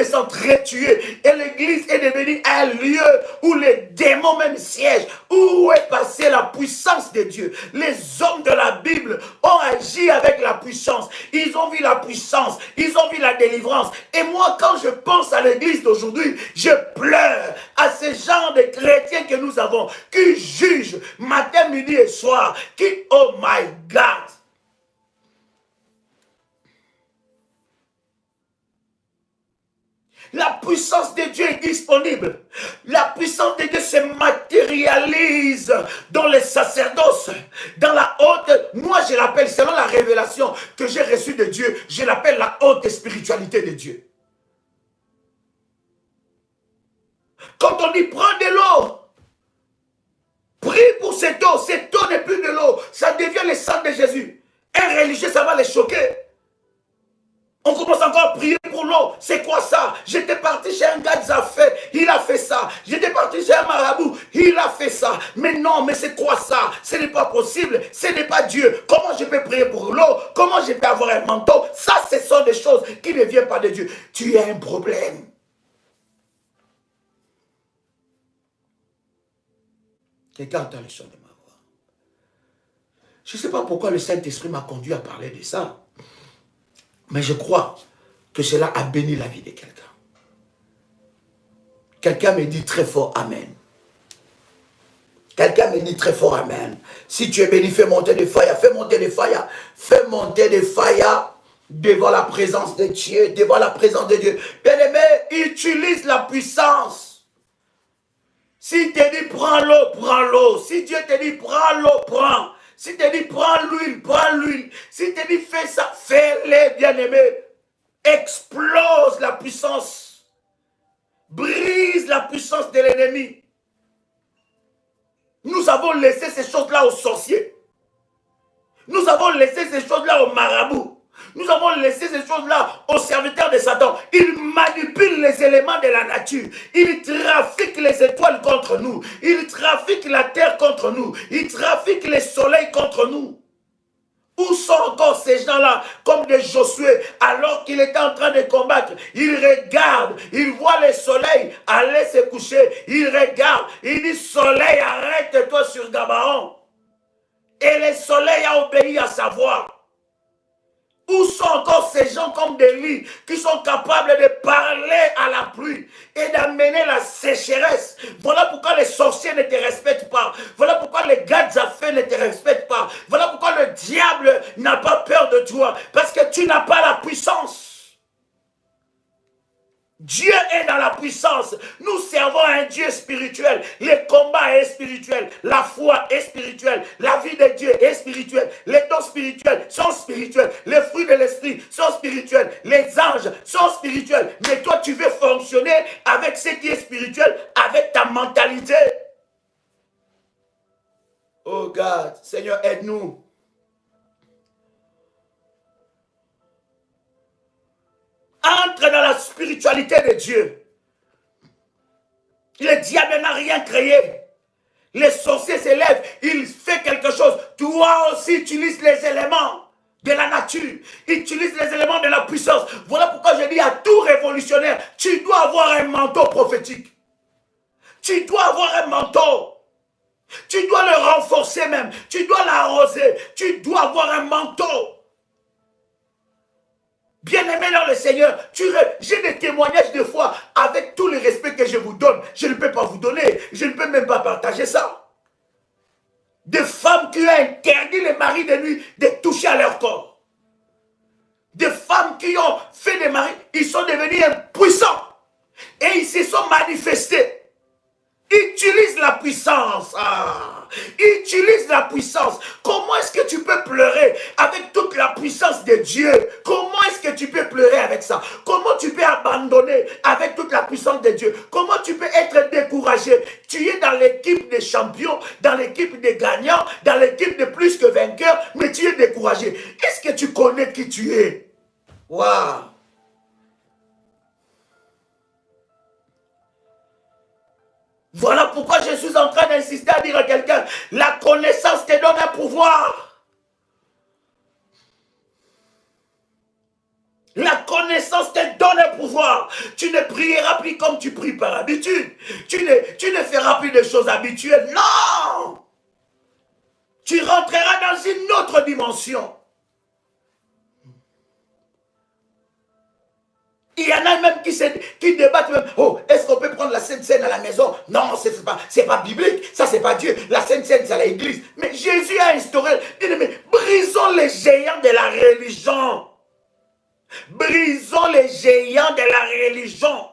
s'entretuer. Et l'Église est devenue un lieu où les démons même siègent. Où est passée la puissance de Dieu? Les hommes de la Bible ont agi avec la puissance. Ils ont vu la puissance. Ils ont vu la délivrance. Et moi, quand je pense à l'église d'aujourd'hui, je pleure à ce genre de chrétiens que nous avons, qui jugent matin, midi et soir, qui, oh my God. La puissance de Dieu est disponible. La puissance de Dieu se matérialise dans les sacerdoces, dans la haute, moi je l'appelle, selon la révélation que j'ai reçue de Dieu, je l'appelle la haute spiritualité de Dieu. Quand on dit prends de l'eau, prie pour cette eau n'est plus de l'eau, ça devient le sang de Jésus. Un religieux, ça va les choquer. On commence encore à prier pour l'eau. C'est quoi ça? J'étais parti chez un gars d'affaires, il a fait ça. J'étais parti chez un marabout, il a fait ça. Mais non, mais c'est quoi ça? Ce n'est pas possible, ce n'est pas Dieu. Comment je peux prier pour l'eau? Comment je peux avoir un manteau? Ça, ce sont des choses qui ne viennent pas de Dieu. Tu as un problème. Quelqu'un entend le son de ma voix. Je ne sais pas pourquoi le Saint-Esprit m'a conduit à parler de ça. Mais je crois que cela a béni la vie de quelqu'un. Quelqu'un me dit très fort Amen. Quelqu'un me dit très fort Amen. Si tu es béni, fais monter des fire. Fais monter des fire. Fais monter des fire devant la présence de Dieu. Devant la présence de Dieu. Bien-aimé, utilise la puissance. Si tu te dit prends l'eau, prends l'eau. Si Dieu te dit prends l'eau, prends. Si tu dis prends l'huile, prends l'huile. Si tu dis fais ça, fais-le, bien-aimé. Explose la puissance. Brise la puissance de l'ennemi. Nous avons laissé ces choses-là aux sorciers. Nous avons laissé ces choses-là aux marabouts. Nous avons laissé ces choses-là aux serviteurs de Satan. Ils manipulent les éléments de la nature. Ils trafiquent les étoiles contre nous. Ils trafiquent la terre contre nous. Ils trafiquent le soleil contre nous. Où sont encore ces gens-là, comme des Josué, alors qu'il était en train de combattre? Ils regardent, ils voient le soleil aller se coucher. Ils regardent, ils disent, soleil, arrête-toi sur Gabaon. Et le soleil a obéi à sa voix. Où sont encore ces gens comme des lits qui sont capables de parler à la pluie et d'amener la sécheresse? Voilà pourquoi les sorciers ne te respectent pas. Voilà pourquoi les gars d'affaires ne te respectent pas. Voilà pourquoi le diable n'a pas peur de toi. Parce que tu n'as pas la puissance. Dieu est dans la puissance. Nous servons un Dieu spirituel. Le combat est spirituel. La foi est spirituelle. La vie de Dieu est spirituelle. Les dons spirituels sont spirituels. Les fruits de l'esprit sont spirituels. Les anges sont spirituels. Mais toi, tu veux fonctionner avec ce qui est spirituel, avec ta mentalité. Oh God, Seigneur, aide-nous. Entre dans la spiritualité de Dieu. Le diable n'a rien créé. Les sorciers s'élèvent, il fait quelque chose. Toi aussi, utilise les éléments de la nature. Utilise les éléments de la puissance. Voilà pourquoi je dis à tout révolutionnaire, tu dois avoir un manteau prophétique. Tu dois avoir un manteau. Tu dois le renforcer même. Tu dois l'arroser. Tu dois avoir un manteau. Bien-aimé dans le Seigneur, j'ai des témoignages de foi avec tout le respect que je vous donne. Je ne peux pas vous donner. Je ne peux même pas partager ça. Des femmes qui ont interdit les maris de nuit de toucher à leur corps. Des femmes qui ont fait des maris, ils sont devenus impuissants. Et ils se sont manifestés. Utilise la puissance. Utilise la puissance. Comment est-ce que tu peux pleurer avec toute la puissance de Dieu? Comment est-ce que tu peux pleurer avec ça? Comment tu peux abandonner avec toute la puissance de Dieu? Comment tu peux être découragé? Tu es dans l'équipe des champions, dans l'équipe des gagnants, dans l'équipe de plus que vainqueurs, mais tu es découragé. Est-ce que tu connais qui tu es? Waouh! Voilà pourquoi je suis en train d'insister à dire à quelqu'un, la connaissance te donne un pouvoir. La connaissance te donne un pouvoir. Tu ne prieras plus comme tu pries par habitude. Tu ne feras plus de choses habituelles. Non! Tu rentreras dans une autre dimension. Il y en a même qui débattent même. Oh, est-ce qu'on peut prendre la Sainte Seine à la maison? Non, c'est pas biblique. Ça, c'est pas Dieu. La Sainte Seine, c'est à l'église. Mais Jésus a instauré. Mais brisons les géants de la religion. Brisons les géants de la religion.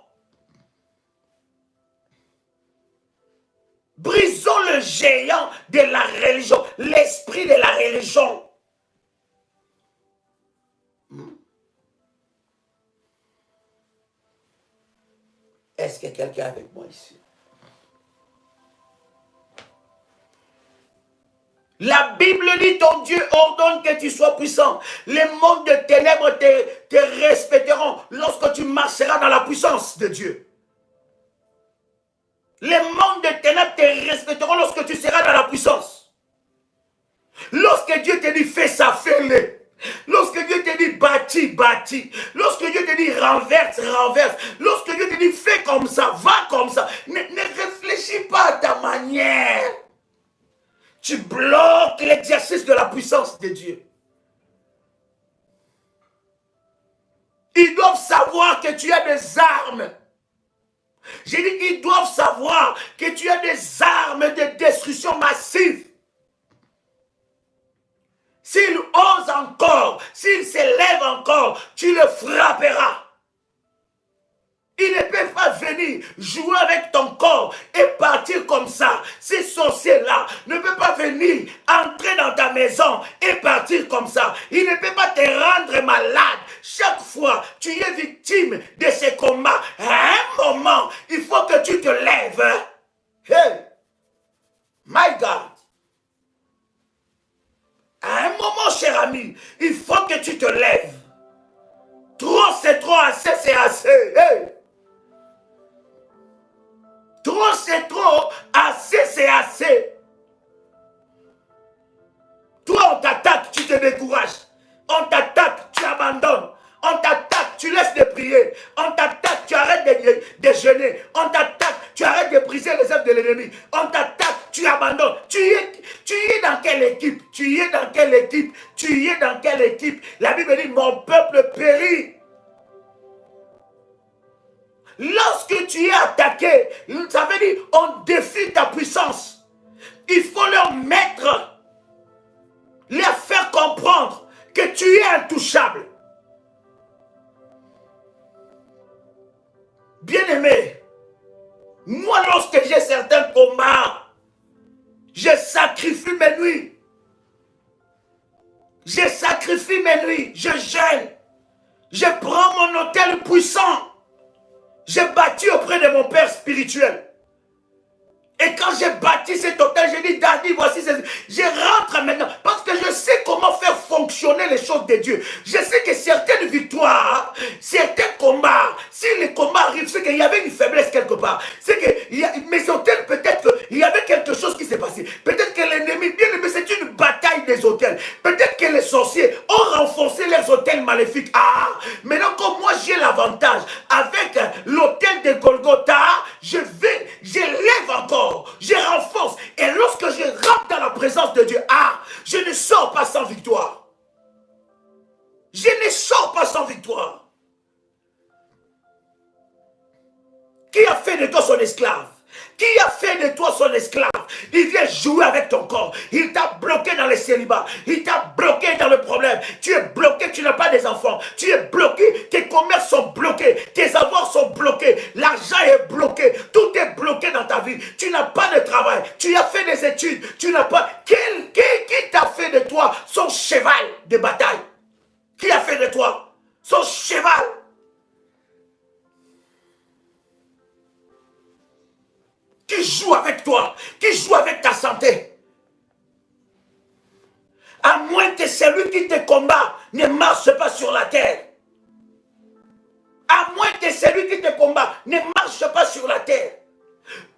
Brisons le géant de la religion, l'esprit de la religion. Est-ce que quelqu'un est avec moi ici? La Bible dit, ton Dieu ordonne que tu sois puissant. Les mondes de ténèbres te respecteront lorsque tu marcheras dans la puissance de Dieu. Les mondes de ténèbres te respecteront lorsque tu seras dans la puissance. Lorsque Dieu te dit, fais ça, fais-le. Lorsque Dieu te dit, bâtis, bâtis. Lorsque Dieu te dit, renverse, renverse. Lorsque Dieu te dit, fais comme ça, va comme ça. Ne réfléchis pas à ta manière. Tu bloques l'exercice de la puissance de Dieu. Ils doivent savoir que tu as des armes. J'ai dit qu'ils doivent savoir que tu as des armes de destruction massive. S'ils osent encore, s'ils s'élèvent encore, tu le frapperas. Ils ne peuvent pas venir jouer avec ton corps et partir comme ça. Ces sorciers-là ne peuvent pas venir entrer dans ta maison et partir comme ça. Ils ne peuvent pas te rendre malade. Chaque fois, tu es victime de ces combats. À un moment, il faut que tu te lèves. Hey, my God. À un moment, cher ami, il faut que tu te lèves. Trop, c'est trop, assez, c'est assez. Hey. Trop, c'est trop, assez, c'est assez. Toi, on t'attaque, tu te décourages. On t'attaque, tu abandonnes. On t'attaque, tu laisses de prier. On t'attaque, tu arrêtes de jeûner. On t'attaque, tu arrêtes de briser les œuvres de l'ennemi. On t'attaque, tu abandonnes. Tu es dans quelle équipe? Tu es dans quelle équipe? Tu es dans quelle équipe? La Bible dit, mon peuple périt. Lorsque tu es attaqué, ça veut dire on défie ta puissance. Il faut leur faire comprendre que tu es intouchable. Bien-aimé, moi lorsque j'ai certains combats, je sacrifie mes nuits. Je sacrifie mes nuits, je jeûne. Je prends mon autel puissant. J'ai bâti auprès de mon Père spirituel. Et quand j'ai bâti cet hôtel, j'ai dit, Daddy, voici, je rentre maintenant. Parce que je sais comment faire fonctionner les choses de Dieu. Je sais que certaines victoires, certains combats, si les combats arrivent, c'est qu'il y avait une faiblesse quelque part. C'est que mes hôtels, peut-être qu'il y avait quelque chose qui s'est passé. Peut-être que l'ennemi, bien aimé, c'est une bataille des hôtels. Peut-être que les sorciers ont renforcé leurs hôtels maléfiques. Ah, maintenant, comme moi j'ai l'avantage, avec l'hôtel de Golgotha, je lève encore. Je renforce. Et lorsque je rentre dans la présence de Dieu, je ne sors pas sans victoire. Je ne sors pas sans victoire. Qui a fait de toi son esclave? Qui a fait de toi son esclave? Il vient jouer avec ton corps. Il t'a bloqué dans le célibat. Il t'a bloqué dans le problème. Tu es bloqué, tu n'as pas des enfants. Tu es bloqué, tes commerces sont bloqués. Tes avoirs sont bloqués. L'argent est bloqué. Tout est bloqué dans ta vie. Tu n'as pas de travail. Tu as fait des études. Tu n'as pas... Qui t'a fait de toi son cheval de bataille? Qui a fait de toi son cheval? Qui joue avec toi, qui joue avec ta santé. À moins que celui qui te combat ne marche pas sur la terre. À moins que celui qui te combat ne marche pas sur la terre.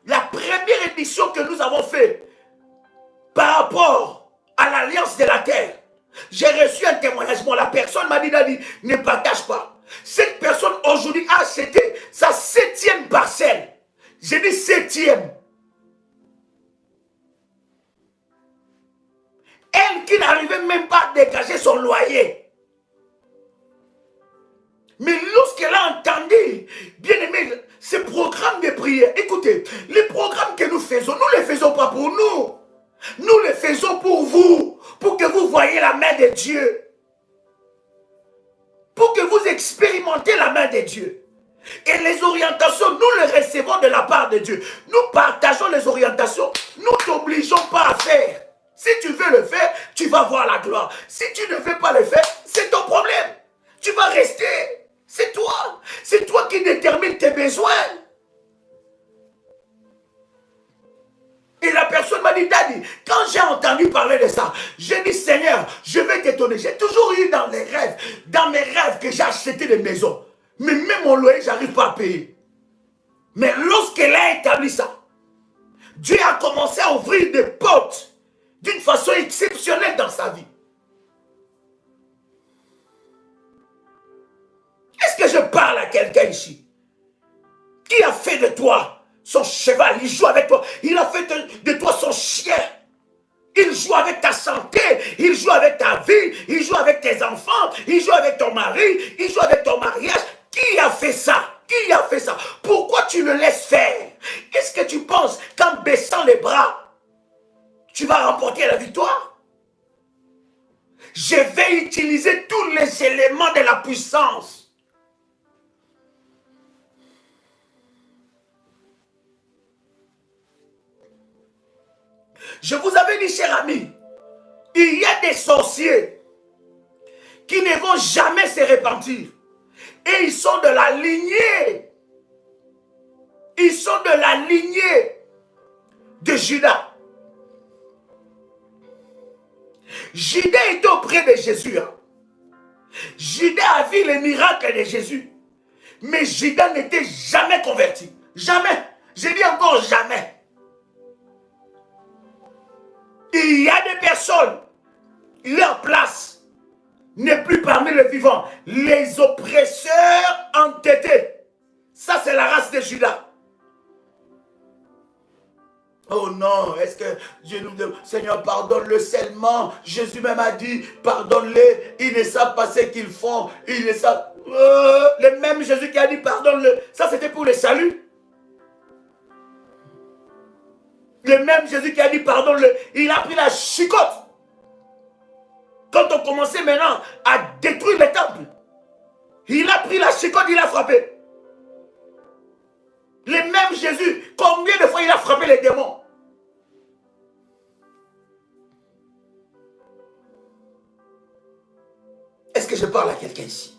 La première édition que nous avons faite par rapport à l'alliance de la terre, j'ai reçu un témoignage. La personne m'a dit, ne partage pas. Cette personne aujourd'hui a acheté sa 7e parcelle. J'ai dit 7e. Elle qui n'arrivait même pas à dégager son loyer. Mais lorsqu'elle a entendu, bien aimé, ce programme de prière, écoutez, les programmes que nous faisons, nous ne les faisons pas pour nous. Nous les faisons pour vous, pour que vous voyez la main de Dieu. Pour que vous expérimentez la main de Dieu. Et les orientations, nous les recevons de la part de Dieu. Nous partageons les orientations. Nous ne t'obligeons pas à faire. Si tu veux le faire, tu vas voir la gloire. Si tu ne veux pas le faire, c'est ton problème. Tu vas rester. C'est toi. C'est toi qui détermine tes besoins. Et la personne m'a dit, Daddy, quand j'ai entendu parler de ça, j'ai dit, Seigneur, je vais t'étonner. J'ai toujours eu dans mes rêves que j'ai acheté des maisons. Mais même mon loyer, je n'arrive pas à payer. Mais lorsqu'elle a établi ça, Dieu a commencé à ouvrir des portes d'une façon exceptionnelle dans sa vie. Est-ce que je parle à quelqu'un ici qui a fait de toi son cheval? Il joue avec toi. Il a fait de toi son chien. Il joue avec ta santé. Il joue avec ta vie. Il joue avec tes enfants. Il joue avec ton mari. Il joue avec ton mariage. Qui a fait ça? Qui a fait ça? Pourquoi tu le laisses faire? Est-ce que tu penses qu'en baissant les bras, tu vas remporter la victoire? Je vais utiliser tous les éléments de la puissance. Je vous avais dit, cher ami, il y a des sorciers qui ne vont jamais se repentir. Et ils sont de la lignée. Ils sont de la lignée de Judas. Judas était auprès de Jésus. Judas a vu les miracles de Jésus. Mais Judas n'était jamais converti. Jamais. Je dis encore jamais. Il y a des personnes, leur place n'est plus parmi les vivants. Les oppresseurs entêtés. Ça, c'est la race de Judas. Oh non, est-ce que Dieu nous dit, Seigneur, pardonne-le seulement. Jésus même a dit, pardonne-les. Ils ne savent pas ce qu'ils font. Ils ne savent... le même Jésus qui a dit, pardonne-le. Ça, c'était pour le salut. Le même Jésus qui a dit, pardonne-le. Il a pris la chicotte. Quand on commençait maintenant à détruire les temples, il a pris la chicotte, il a frappé. Le même Jésus, combien de fois il a frappé les démons? Est-ce que je parle à quelqu'un ici?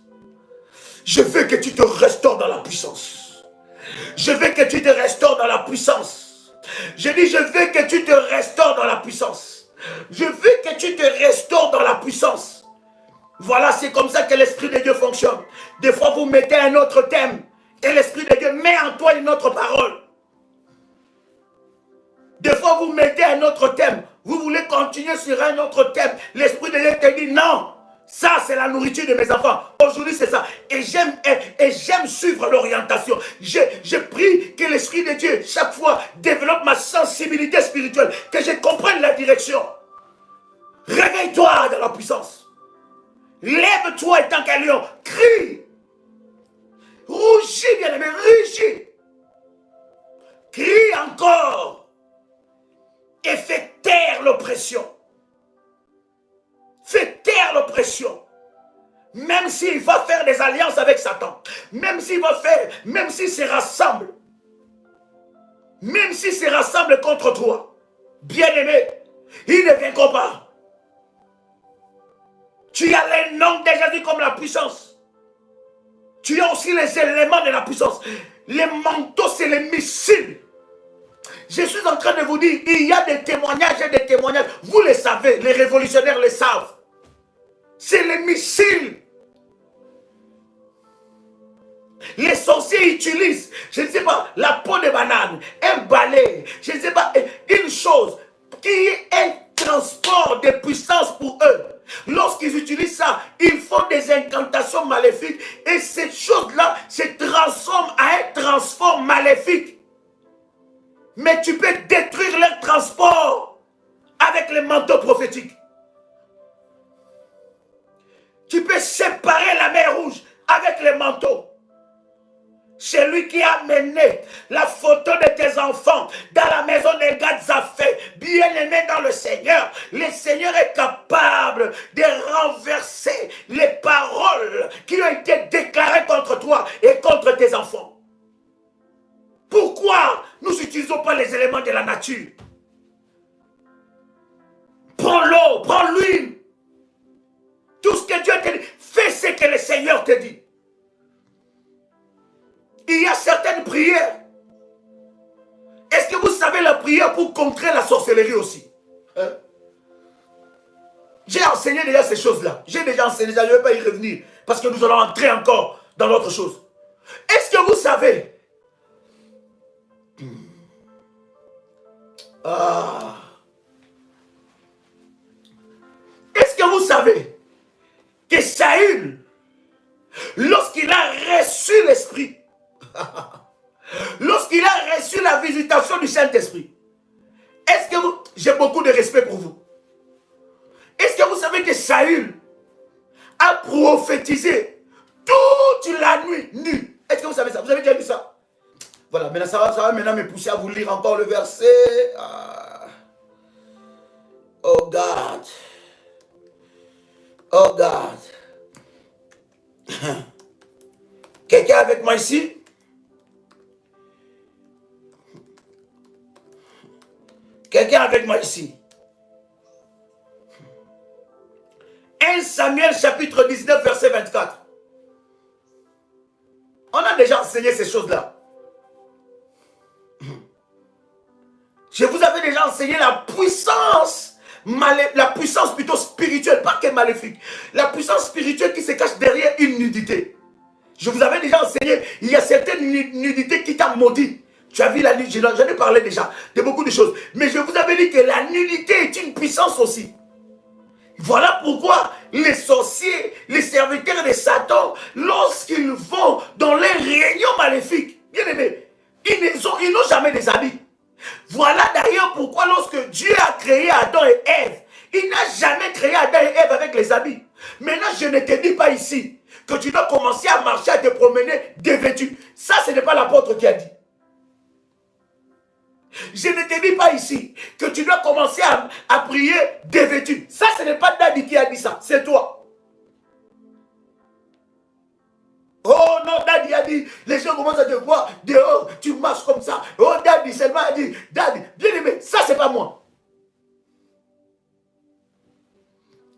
Je veux que tu te restaures dans la puissance. Je veux que tu te restaures dans la puissance. Je dis, je veux que tu te restaures dans la puissance. Je veux que tu te restaures dans la puissance. Voilà, c'est comme ça que l'Esprit de Dieu fonctionne. Des fois, vous mettez un autre thème. Et l'Esprit de Dieu met en toi une autre parole. Des fois, vous mettez un autre thème. Vous voulez continuer sur un autre thème. L'Esprit de Dieu te dit non. Ça, c'est la nourriture de mes enfants. Aujourd'hui, c'est ça. Et j'aime suivre l'orientation. Je prie que l'Esprit de Dieu, chaque fois, développe ma sensibilité spirituelle. Que je comprenne la direction. Réveille-toi dans la puissance. Lève-toi étant qu'un lion. Crie. Rougis, bien-aimé, rugis. Crie encore. Et fais taire l'oppression. Fais taire l'oppression. Même s'il va faire des alliances avec Satan. Même s'il se rassemble. Même s'il se rassemble contre toi. Bien-aimé, ils ne viendront pas. Tu as les noms de Jésus comme la puissance. Tu as aussi les éléments de la puissance. Les manteaux, c'est les missiles. Je suis en train de vous dire, il y a des témoignages et des témoignages. Vous le savez, les révolutionnaires le savent. C'est les missiles. Les sorciers utilisent, je ne sais pas, la peau de banane, un balai, je ne sais pas, une chose qui est un transport de puissance pour eux. Lorsqu'ils utilisent ça, ils font des incantations maléfiques et cette chose-là se transforme à un transport maléfique. Mais tu peux détruire leur transport avec les manteaux prophétiques. Tu peux séparer la mer Rouge avec les manteaux. C'est lui qui a mené la photo de tes enfants dans la maison des Gadzafé, bien-aimés dans le Seigneur. Le Seigneur est capable de renverser les paroles qui ont été déclarées contre toi et contre tes enfants. n'utilisons pas les éléments de la nature. Prends l'eau, prends l'huile. Tout ce que Dieu te dit, fais ce que le Seigneur te dit. Il y a certaines prières. Est-ce que vous savez la prière pour contrer la sorcellerie aussi? Hein? J'ai enseigné déjà ces choses-là. J'ai déjà enseigné ça, je ne vais pas y revenir. Parce que nous allons entrer encore dans l'autre chose. Est-ce que vous savez? Est-ce que vous savez que Saül, lorsqu'il a reçu l'Esprit, lorsqu'il a reçu la visitation du Saint-Esprit, est-ce que vous... J'ai beaucoup de respect pour vous. Est-ce que vous savez que Saül a prophétisé toute la nuit nu? Est-ce que vous savez ça? Vous avez déjà vu ça? Voilà, maintenant ça va maintenant me pousser à vous lire encore le verset. Oh God. Oh God. Quelqu'un avec moi ici? Quelqu'un avec moi ici? 1 Samuel chapitre 19 verset 24. On a déjà enseigné ces choses-là. Je vous avais déjà enseigné la puissance plutôt spirituelle, pas que maléfique. La puissance spirituelle qui se cache derrière une nudité. Je vous avais déjà enseigné, il y a certaines nudités qui t'ont maudit. Tu as vu la nudité, j'en ai parlé déjà de beaucoup de choses. Mais je vous avais dit que la nudité est une puissance aussi. Voilà pourquoi les sorciers, les serviteurs de Satan, lorsqu'ils vont dans les réunions maléfiques, bien aimés, ils n'ont jamais des habits. Voilà d'ailleurs pourquoi lorsque Dieu a créé Adam et Ève, il n'a jamais créé Adam et Ève avec les habits. Maintenant, je ne te dis pas ici que tu dois commencer à marcher, à te promener dévêtu. Ça, ce n'est pas l'apôtre qui a dit. Je ne te dis pas ici que tu dois commencer à prier dévêtu. Ça, ce n'est pas Daddy qui a dit ça, c'est toi. Oh non, Daddy a dit, les gens commencent à te voir dehors, tu marches comme ça. Oh, Daddy seulement a dit, Daddy, bien aimé, ça c'est pas moi.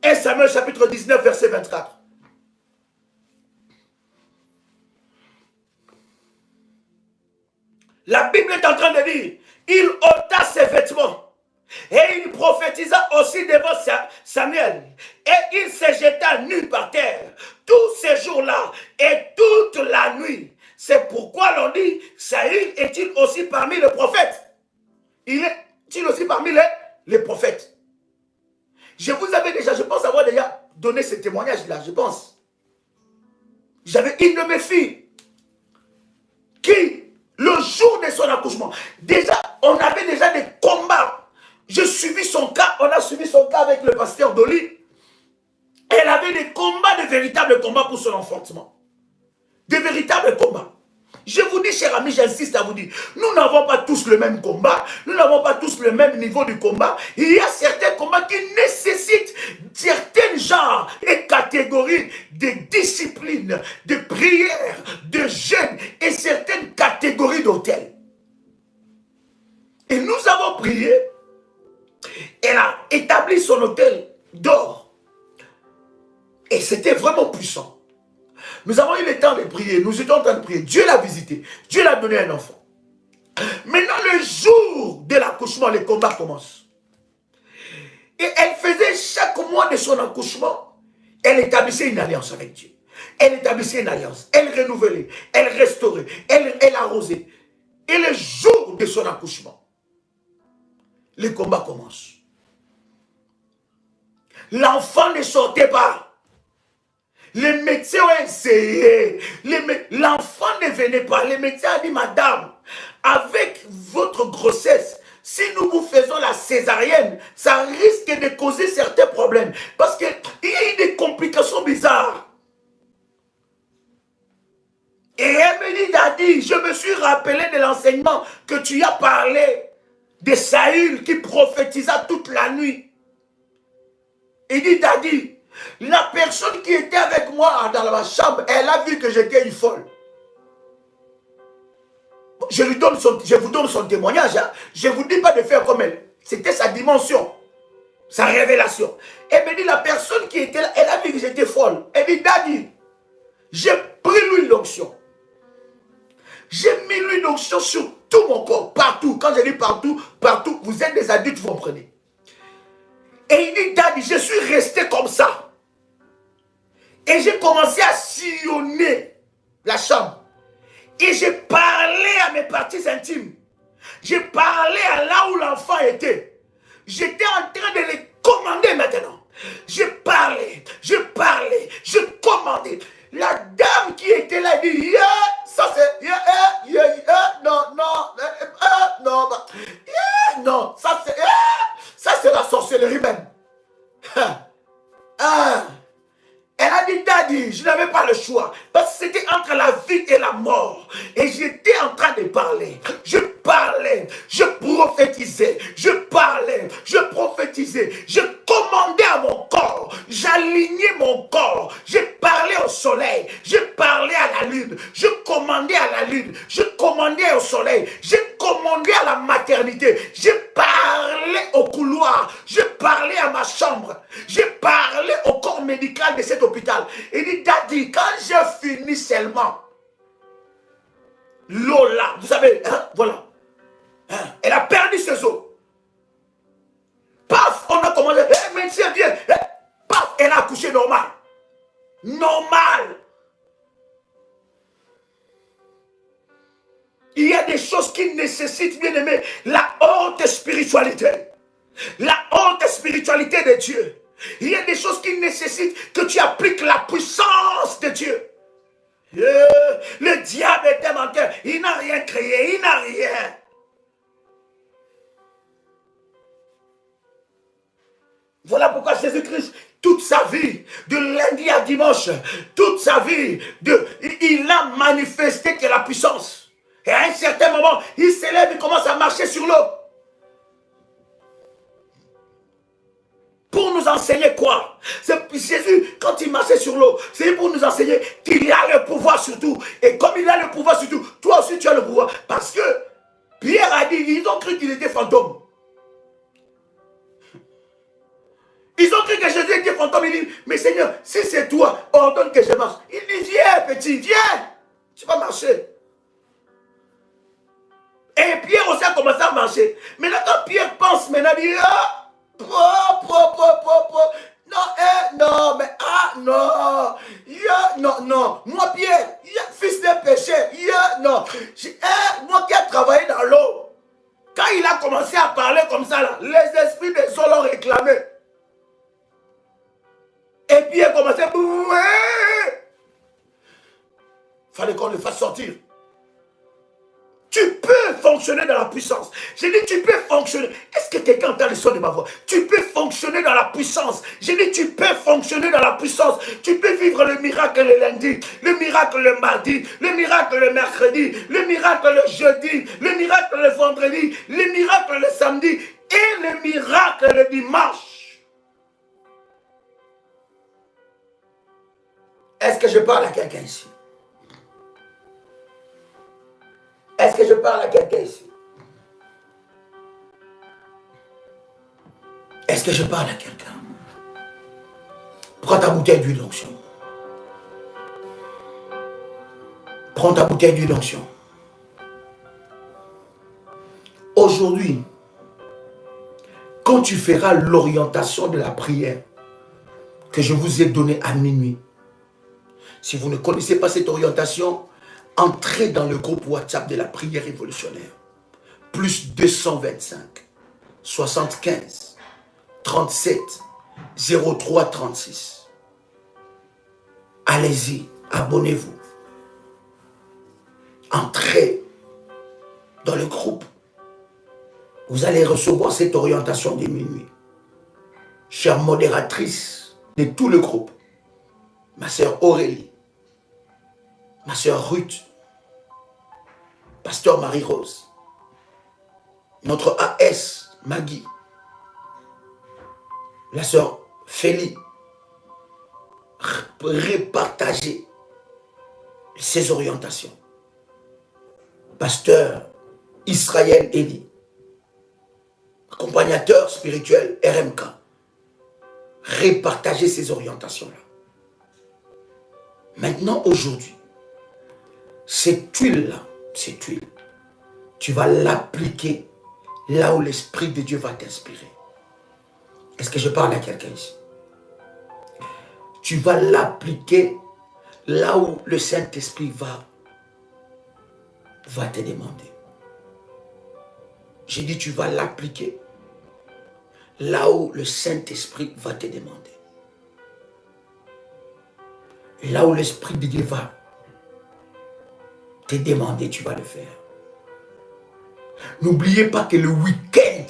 1 Samuel chapitre 19 verset 24. La Bible est en train de dire, il ôta ses vêtements et il prophétisa aussi devant Samuel et il se jeta nu par terre tous ces jours-là et toute la nuit. C'est pourquoi l'on dit, Saül est-il aussi parmi les prophètes? Il est-il aussi parmi les prophètes? Je vous avais déjà, je pense avoir déjà donné ce témoignage-là, je pense. J'avais une de mes filles qui, le jour de son accouchement, déjà, on avait déjà des combats. J'ai suivi son cas, on a suivi son cas avec le pasteur Dolly. Elle avait des combats, de véritables combats pour son enfantement. De véritables combats. Je vous dis, chers amis, j'insiste à vous dire, nous n'avons pas tous le même combat, nous n'avons pas tous le même niveau du combat. Il y a certains combats qui nécessitent certains genres et catégories de disciplines, de prières, de jeûnes et certaines catégories d'autels. Et nous avons prié, elle a établi son autel d'or. Et c'était vraiment puissant. Nous avons eu le temps de prier, nous étions en train de prier. Dieu l'a visité, Dieu l'a donné un enfant. Maintenant, le jour de l'accouchement, les combats commencent. Et elle faisait chaque mois de son accouchement, elle établissait une alliance avec Dieu. Elle établissait une alliance, elle renouvelait, elle restaurait, elle arrosait. Et le jour de son accouchement, les combats commencent. L'enfant ne sortait pas. Les médecins ont essayé. L'enfant ne venait pas. Les médecins ont dit, madame, avec votre grossesse, si nous vous faisons la césarienne, ça risque de causer certains problèmes. Parce qu'il y a eu des complications bizarres. Et elle me dit, Daddy, je me suis rappelé de l'enseignement que tu as parlé de Saül qui prophétisa toute la nuit. Il dit, Daddy, la personne qui était avec moi dans ma chambre, elle a vu que j'étais une folle. je vous donne son témoignage. Hein. Je ne vous dis pas de faire comme elle. C'était sa dimension, sa révélation. Elle me dit, la personne qui était là, elle a vu que j'étais folle. Elle dit, Daddy, j'ai pris l'huile d'onction. J'ai mis l'huile d'onction sur tout mon corps, partout. Quand je dis partout, partout, vous êtes des adultes, vous comprenez. Et il dit, Daddy, je suis resté comme ça. Et j'ai commencé à sillonner la chambre. Et j'ai parlé à mes parties intimes. J'ai parlé à là où l'enfant était. J'étais en train de les commander maintenant. Je parlais, je commandais. La dame qui était là dit, yeah, ça c'est, non, ça c'est la sorcellerie même. Elle a dit, Daddy, je n'avais pas le choix. Parce que c'était entre la vie et la mort. Et j'étais en train de parler. Je parlais, je prophétisais, je parlais, je prophétisais. Je commandais à mon corps. J'alignais mon corps. Je parlais au soleil. Je parlais à la lune. Je commandais à la lune. Je commandais au soleil. Je commandais à la maternité. Je parlais au couloir. Je parlais à ma chambre. Je parlais au corps médical de cet hôpital. Il dit, Daddy, quand j'ai fini seulement, l'eau là, vous savez, hein, voilà. Hein, elle a perdu ses os. Paf, on a commandé, hey, médecin, viens. Hey, paf, elle a accouché normal. Normal. Il y a des choses qui nécessitent, bien aimé, la haute spiritualité. La haute spiritualité de Dieu. Il y a des choses qui nécessitent que tu appliques la puissance de Dieu. Le diable est un menteur. Il n'a rien créé, il n'a rien. Voilà pourquoi Jésus-Christ, toute sa vie, de lundi à dimanche, toute sa vie, il a manifesté que la puissance. Et à un certain moment, il s'élève, il commence à marcher sur l'eau. Pour nous enseigner quoi? Jésus, quand il marchait sur l'eau, c'est pour nous enseigner qu'il a le pouvoir sur tout. Et comme il a le pouvoir sur tout, toi aussi tu as le pouvoir. Parce que Pierre a dit, ils ont cru qu'il était fantôme. Ils ont cru que Jésus était fantôme. Il dit, mais Seigneur, si c'est toi, ordonne que je marche. Il dit, viens petit, viens. Tu vas marcher. Et Pierre aussi a commencé à marcher. Maintenant, quand Pierre pense, maintenant, il dit, non, mais non, moi Pierre, fils de péché, non, moi qui ai travaillé dans l'eau, quand il a commencé à parler comme ça, là, les esprits des eaux l'ont réclamé. Et Pierre a commencé, fallait qu'on le fasse sortir. Tu peux fonctionner dans la puissance. J'ai dit, tu peux fonctionner. Est-ce que quelqu'un entend le son de ma voix? Tu peux fonctionner dans la puissance. J'ai dit, tu peux fonctionner dans la puissance. Tu peux vivre le miracle le lundi, le miracle le mardi, le miracle le mercredi, le miracle le jeudi, le miracle le vendredi, le miracle le samedi et le miracle le dimanche. Est-ce que je parle à quelqu'un ici? Est-ce que je parle à quelqu'un ici? Est-ce que je parle à quelqu'un? Prends ta bouteille d'huile d'onction. Prends ta bouteille d'huile d'onction. Aujourd'hui, quand tu feras l'orientation de la prière que je vous ai donnée à minuit, si vous ne connaissez pas cette orientation, entrez dans le groupe WhatsApp de la prière révolutionnaire. Plus 225 75 37 03 36. Allez-y, abonnez-vous. Entrez dans le groupe. Vous allez recevoir cette orientation de minuit. Chère modératrice de tout le groupe, ma sœur Aurélie, ma sœur Ruth, pasteur Marie-Rose, notre AS Maggie, la sœur Félie, repartagez ces orientations. Pasteur Israël Eli, accompagnateur spirituel RMK, repartager ces orientations-là. Maintenant, aujourd'hui, cette huile-là, tu vas l'appliquer là où l'Esprit de Dieu va t'inspirer. Est-ce que je parle à quelqu'un ici? Tu vas l'appliquer là où le Saint-Esprit va te demander. J'ai dit, tu vas l'appliquer là où le Saint-Esprit va te demander. Là où l'Esprit de Dieu va te demander, tu vas le faire. N'oubliez pas que le week-end,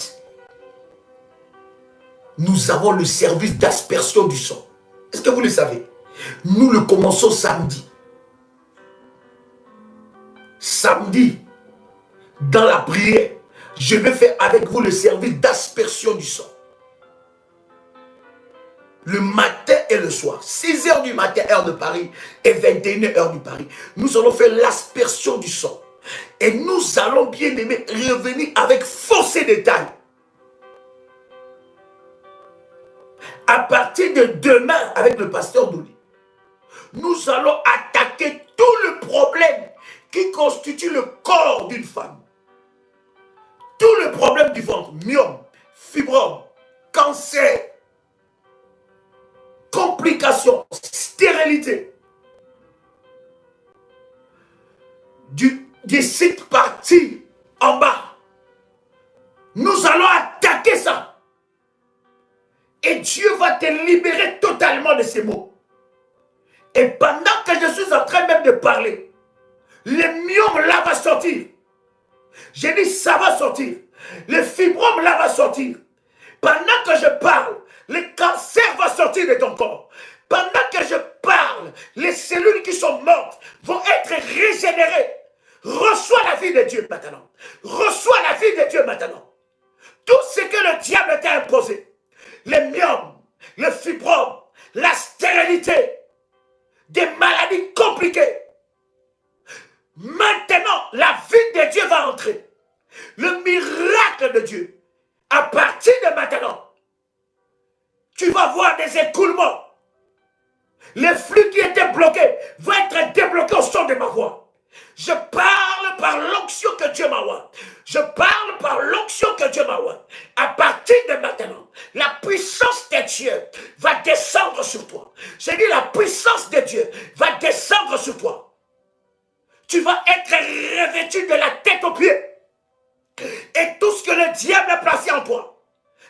nous avons le service d'aspersion du sang. Est-ce que vous le savez? Nous le commençons samedi. Samedi, dans la prière, je vais faire avec vous le service d'aspersion du sang. Le matin et le soir, 6 h du matin, heure de Paris, et 21 h heure du Paris. Nous allons faire l'aspersion du sang. Et nous allons, bien aimé, revenir avec force et détail. À partir de demain, avec le pasteur Douli, nous allons attaquer tout le problème qui constitue le corps d'une femme. Tout le problème du ventre, myome, fibrome, cancer, complications, stérilité, des sites partis en bas. Nous allons attaquer ça. Et Dieu va te libérer totalement de ces mots. Et pendant que je suis en train même de parler, le myome là va sortir. J'ai dit ça va sortir. Le fibrome là va sortir. Pendant que je parle, le cancer va sortir de ton corps. Pendant que je parle, les cellules qui sont mortes vont être régénérées. Reçois la vie de Dieu maintenant. Reçois la vie de Dieu maintenant. Tout ce que le diable t'a imposé, le myome, le fibrome, la stérilité, des maladies compliquées. Maintenant, la vie de Dieu va entrer. Le miracle de Dieu. À partir de maintenant, tu vas voir des écoulements. Les flux qui étaient bloqués vont être débloqués au son de ma voix. Je parle par l'onction que Dieu m'envoie. Je parle par l'onction que Dieu m'envoie. À partir de maintenant, la puissance de Dieu va descendre sur toi. J'ai dit la puissance de Dieu va descendre sur toi. Tu vas être revêtu de la tête aux pieds. Et tout ce que le diable a placé en toi,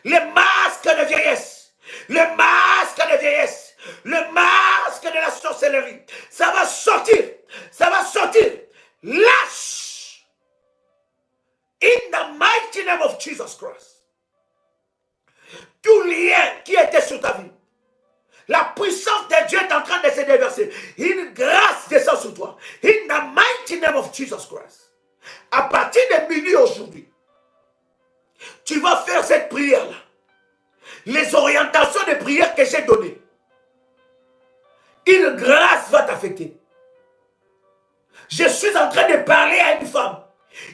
le masque de vieillesse, le masque de vieillesse, le masque de la sorcellerie, ça va sortir, ça va sortir. Lâche. In the mighty name of Jesus Christ. Tout lien qui était sur ta vie, la puissance de Dieu est en train de se déverser. Une grâce descend sur toi. In the mighty name of Jesus Christ. À partir de minuit aujourd'hui, tu vas faire cette prière-là. Les orientations de prière que j'ai données. Une grâce va t'affecter. Je suis en train de parler à une femme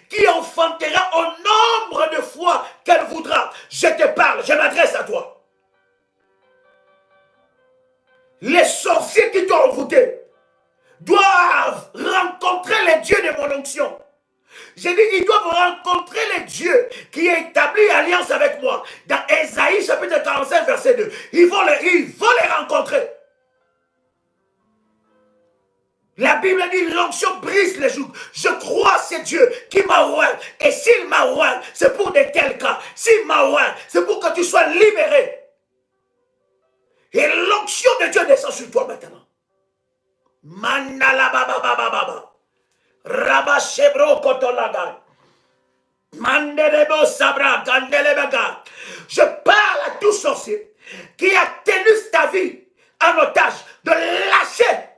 qui enfantera au nombre de fois qu'elle voudra. Je te parle, je m'adresse à toi. Les sorciers qui t'ont envoûté doivent rencontrer les dieux de mon onction. J'ai dit, ils doivent rencontrer les dieux qui ont établi alliance avec moi. Dans Ésaïe chapitre 45 verset 2. Ils vont les rencontrer. La Bible dit, l'onction brise les jougs. Je crois à ces dieux qui m'a oint. Et s'il m'a oint, c'est pour de tels cas. S'il m'a oint, c'est pour que tu sois libéré. Et l'onction de Dieu descend sur toi maintenant. Mandala baba baba baba. Rabba shebro kotolaga. Mandelebo sabra gandelebega. Je parle à tout sorcier qui a tenu ta vie en otage de lâcher.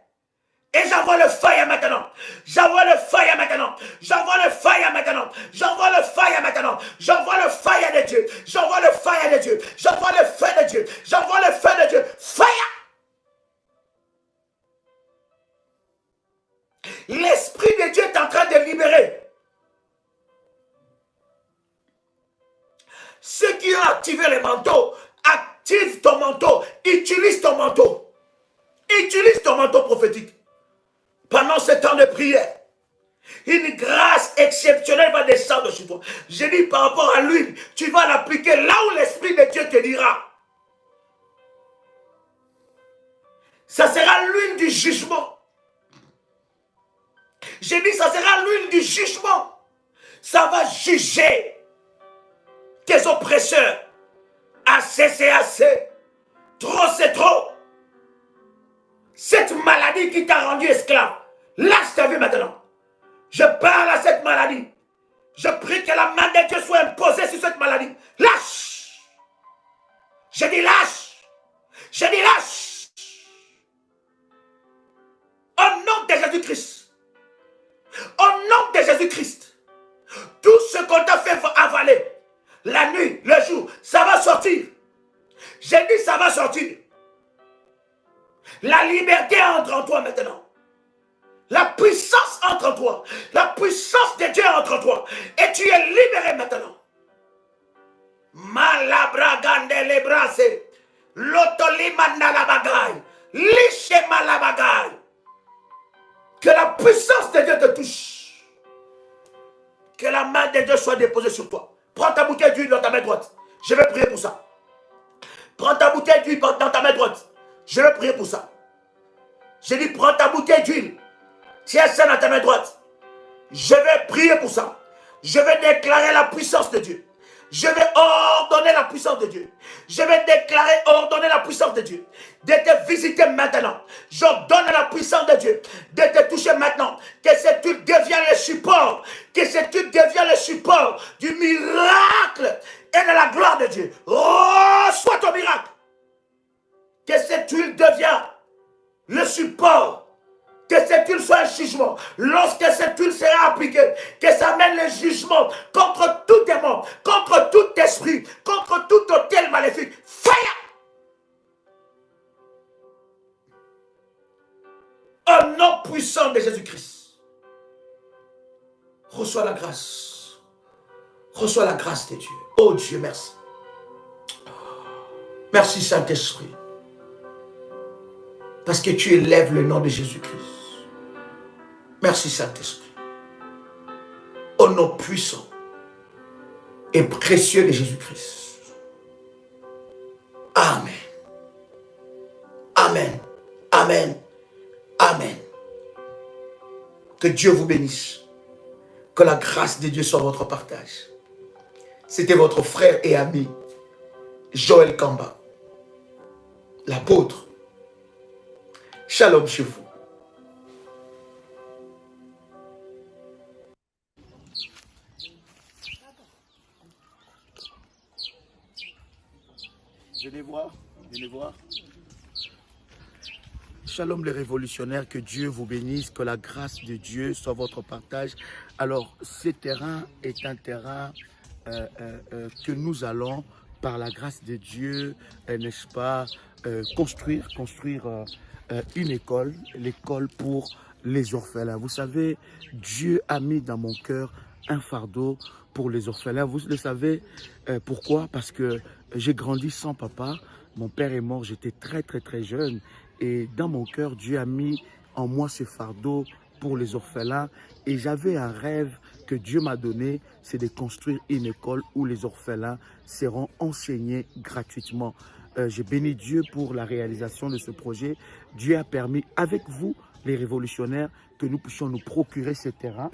Et j'envoie le feu maintenant. J'envoie le feu maintenant. J'envoie le feu maintenant. J'envoie le feu maintenant. J'envoie le feu de Dieu. J'envoie le feu de Dieu. J'envoie le feu de Dieu. J'envoie le feu de Dieu. Fire! L'Esprit de Dieu est en train de libérer le manteau. Active ton manteau. Utilise ton manteau. Utilise ton manteau prophétique. Pendant ce temps de prière, une grâce exceptionnelle va descendre sur toi. Je dis par rapport à l'huile, tu vas l'appliquer là où l'Esprit de Dieu te dira. Ça sera l'huile du jugement. J'ai dit, ça sera l'huile du jugement. Ça va juger tes oppresseurs. Assez, c'est assez. Trop, c'est trop. Cette maladie qui t'a rendu esclave, lâche ta vie maintenant. Je parle à cette maladie. Je prie que la main de Dieu soit imposée sur cette maladie. Lâche. Je dis lâche. Je dis lâche. Au nom de Jésus-Christ. Au nom de Jésus-Christ. Tout ce qu'on t'a fait avaler, la nuit, le jour, ça va sortir. J'ai dit ça va sortir. La liberté entre en toi maintenant. La puissance entre en toi. La puissance de Dieu entre en toi. Et tu es libéré maintenant. Malabragande les brasse. Lotolimanda la bagaille. Lichema la bagaille. Que la puissance de Dieu te touche. Que la main de Dieu soit déposée sur toi. Prends ta bouteille d'huile dans ta main droite. Je vais prier pour ça. Prends ta bouteille d'huile dans ta main droite. Je vais prier pour ça. J'ai dit, prends ta bouteille d'huile. Tiens ça dans ta main droite. Je vais prier pour ça. Je vais déclarer la puissance de Dieu. Je vais ordonner la puissance de Dieu. Je vais déclarer, ordonner la puissance de Dieu. De te visiter maintenant. J'ordonne la puissance de Dieu. De te toucher maintenant. Que cette huile devienne le support. Que cette huile devienne le support du miracle et de la gloire de Dieu. Reçois ton miracle. Que cette huile devienne le support. Que cette huile soit un jugement. Lorsque cette huile sera appliquée, que ça mène le jugement contre tout démon, contre tout esprit, contre tout hôtel maléfique. Fire! Au nom puissant de Jésus-Christ. Reçois la grâce. Reçois la grâce de Dieu. Oh Dieu, merci. Merci Saint-Esprit. Parce que tu élèves le nom de Jésus-Christ. Merci Saint-Esprit. Au nom puissant et précieux de Jésus-Christ. Amen. Amen. Amen. Amen. Que Dieu vous bénisse. Que la grâce de Dieu soit votre partage. C'était votre frère et ami, Joël Kamba, l'apôtre. Shalom chez vous. Venez voir, venez voir. Shalom les révolutionnaires, que Dieu vous bénisse, que la grâce de Dieu soit votre partage. Alors, ce terrain est un terrain que nous allons, par la grâce de Dieu, n'est-ce pas, construire une école, l'école pour les orphelins. Vous savez, Dieu a mis dans mon cœur un fardeau pour les orphelins. Vous le savez pourquoi? Parce que j'ai grandi sans papa. Mon père est mort, j'étais très jeune. Et dans mon cœur, Dieu a mis en moi ce fardeau pour les orphelins. Et j'avais un rêve que Dieu m'a donné, c'est de construire une école où les orphelins seront enseignés gratuitement. J'ai béni Dieu pour la réalisation de ce projet. Dieu a permis, avec vous, les révolutionnaires, que nous puissions nous procurer ce terrain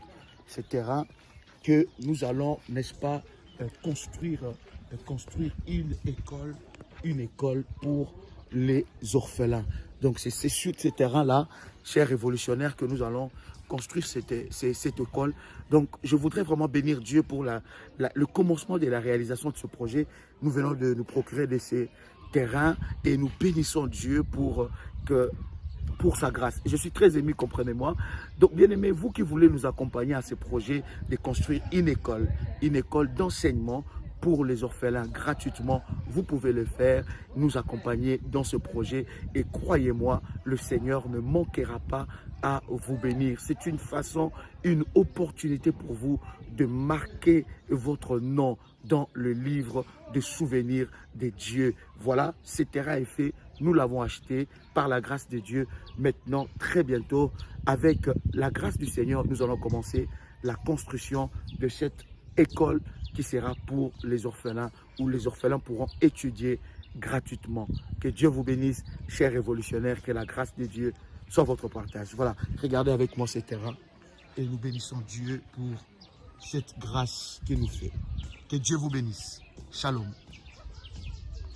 que nous allons, n'est-ce pas, construire une école pour les orphelins. Donc c'est sur ce terrain-là, chers révolutionnaires, que nous allons construire cette école. Donc je voudrais vraiment bénir Dieu pour le commencement de la réalisation de ce projet. Nous venons de nous procurer de ces terrains et nous bénissons Dieu pour sa grâce. Je suis très ému, comprenez-moi. Donc, bien aimés, vous qui voulez nous accompagner à ce projet de construire une école d'enseignement pour les orphelins gratuitement, vous pouvez le faire, nous accompagner dans ce projet. Et croyez-moi, le Seigneur ne manquera pas à vous bénir. C'est une façon, une opportunité pour vous de marquer votre nom dans le livre de souvenirs de Dieu. Voilà, ce terrain est fait. Nous l'avons acheté par la grâce de Dieu. Maintenant, très bientôt, avec la grâce du Seigneur, nous allons commencer la construction de cette école qui sera pour les orphelins, où les orphelins pourront étudier gratuitement. Que Dieu vous bénisse, chers révolutionnaires, que la grâce de Dieu soit votre partage. Voilà, regardez avec moi ce terrain et nous bénissons Dieu pour cette grâce qu'il nous fait. Que Dieu vous bénisse. Shalom.